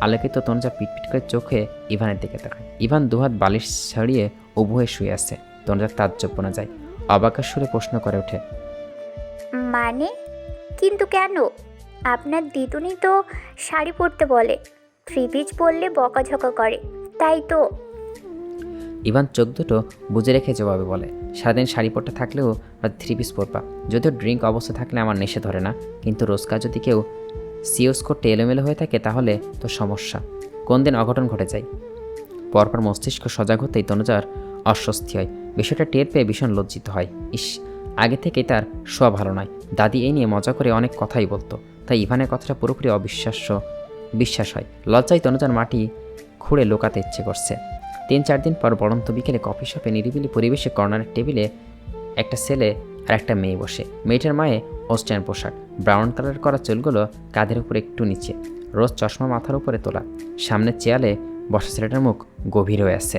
আলোকিত তনুজা পিটপিট করে চোখে ইভানের দিকে তাকায়। ইভান দুহাত বালিশ ছাড়িয়ে উবু হয়ে শুয়ে আছে। তনুজার তাজ্জব বনা যায়। অবাকের সুরে প্রশ্ন করে ওঠে, মানে? কিন্তু কেন? আপনার দিদুনি তো শাড়ি পরতে বলে, 3 পিস পরলে বকাঝকা করে, তাই তো? ইভান চোখ দুটো বুজে রেখে জবাবে বলে, সারাদিন শাড়ি পরতে থাকলেও 3 পিস পরবা। যদিও ড্রিঙ্ক অবস্থা থাকলে আমার নেশে ধরে না, কিন্তু রোজকার যদি কেউ সিও স্কোরটা এলোমেলো হয়ে থাকে তাহলে তো সমস্যা, কোন দিন অঘটন ঘটে যায়। পরপর মস্তিষ্ক সজাগ হতেই তনুজার অস্বস্তি হয়, বিষয়টা টের পেয়ে ভীষণ লজ্জিত হয়। ইস, আগে থেকেই তার শোয়া ভালো নয়। দাদি এই নিয়ে মজা করে অনেক কথাই বলতো, তাই ইভানের কথাটা পুরোপুরি বিশ্বাস হয়। লজ্জায় তনুজার মাটি খুঁড়ে লুকাতে ইচ্ছে করছে। 3-4 দিন পর বরন্ত বিকেলে কফি শপে নিরিবিলি পরিবেশে কর্নারের টেবিলে একটা ছেলে আর একটা মেয়ে বসে। মেয়েটার মায়ে ওস্টার্ন পোশাক, ব্রাউন কালার করা চুলগুলো কাঁধের উপর একটু নিচে, রোজ চশমা মাথার উপরে তোলা। সামনের চেয়ারে বসা ছেলেটার মুখ গভীর হয়ে আছে।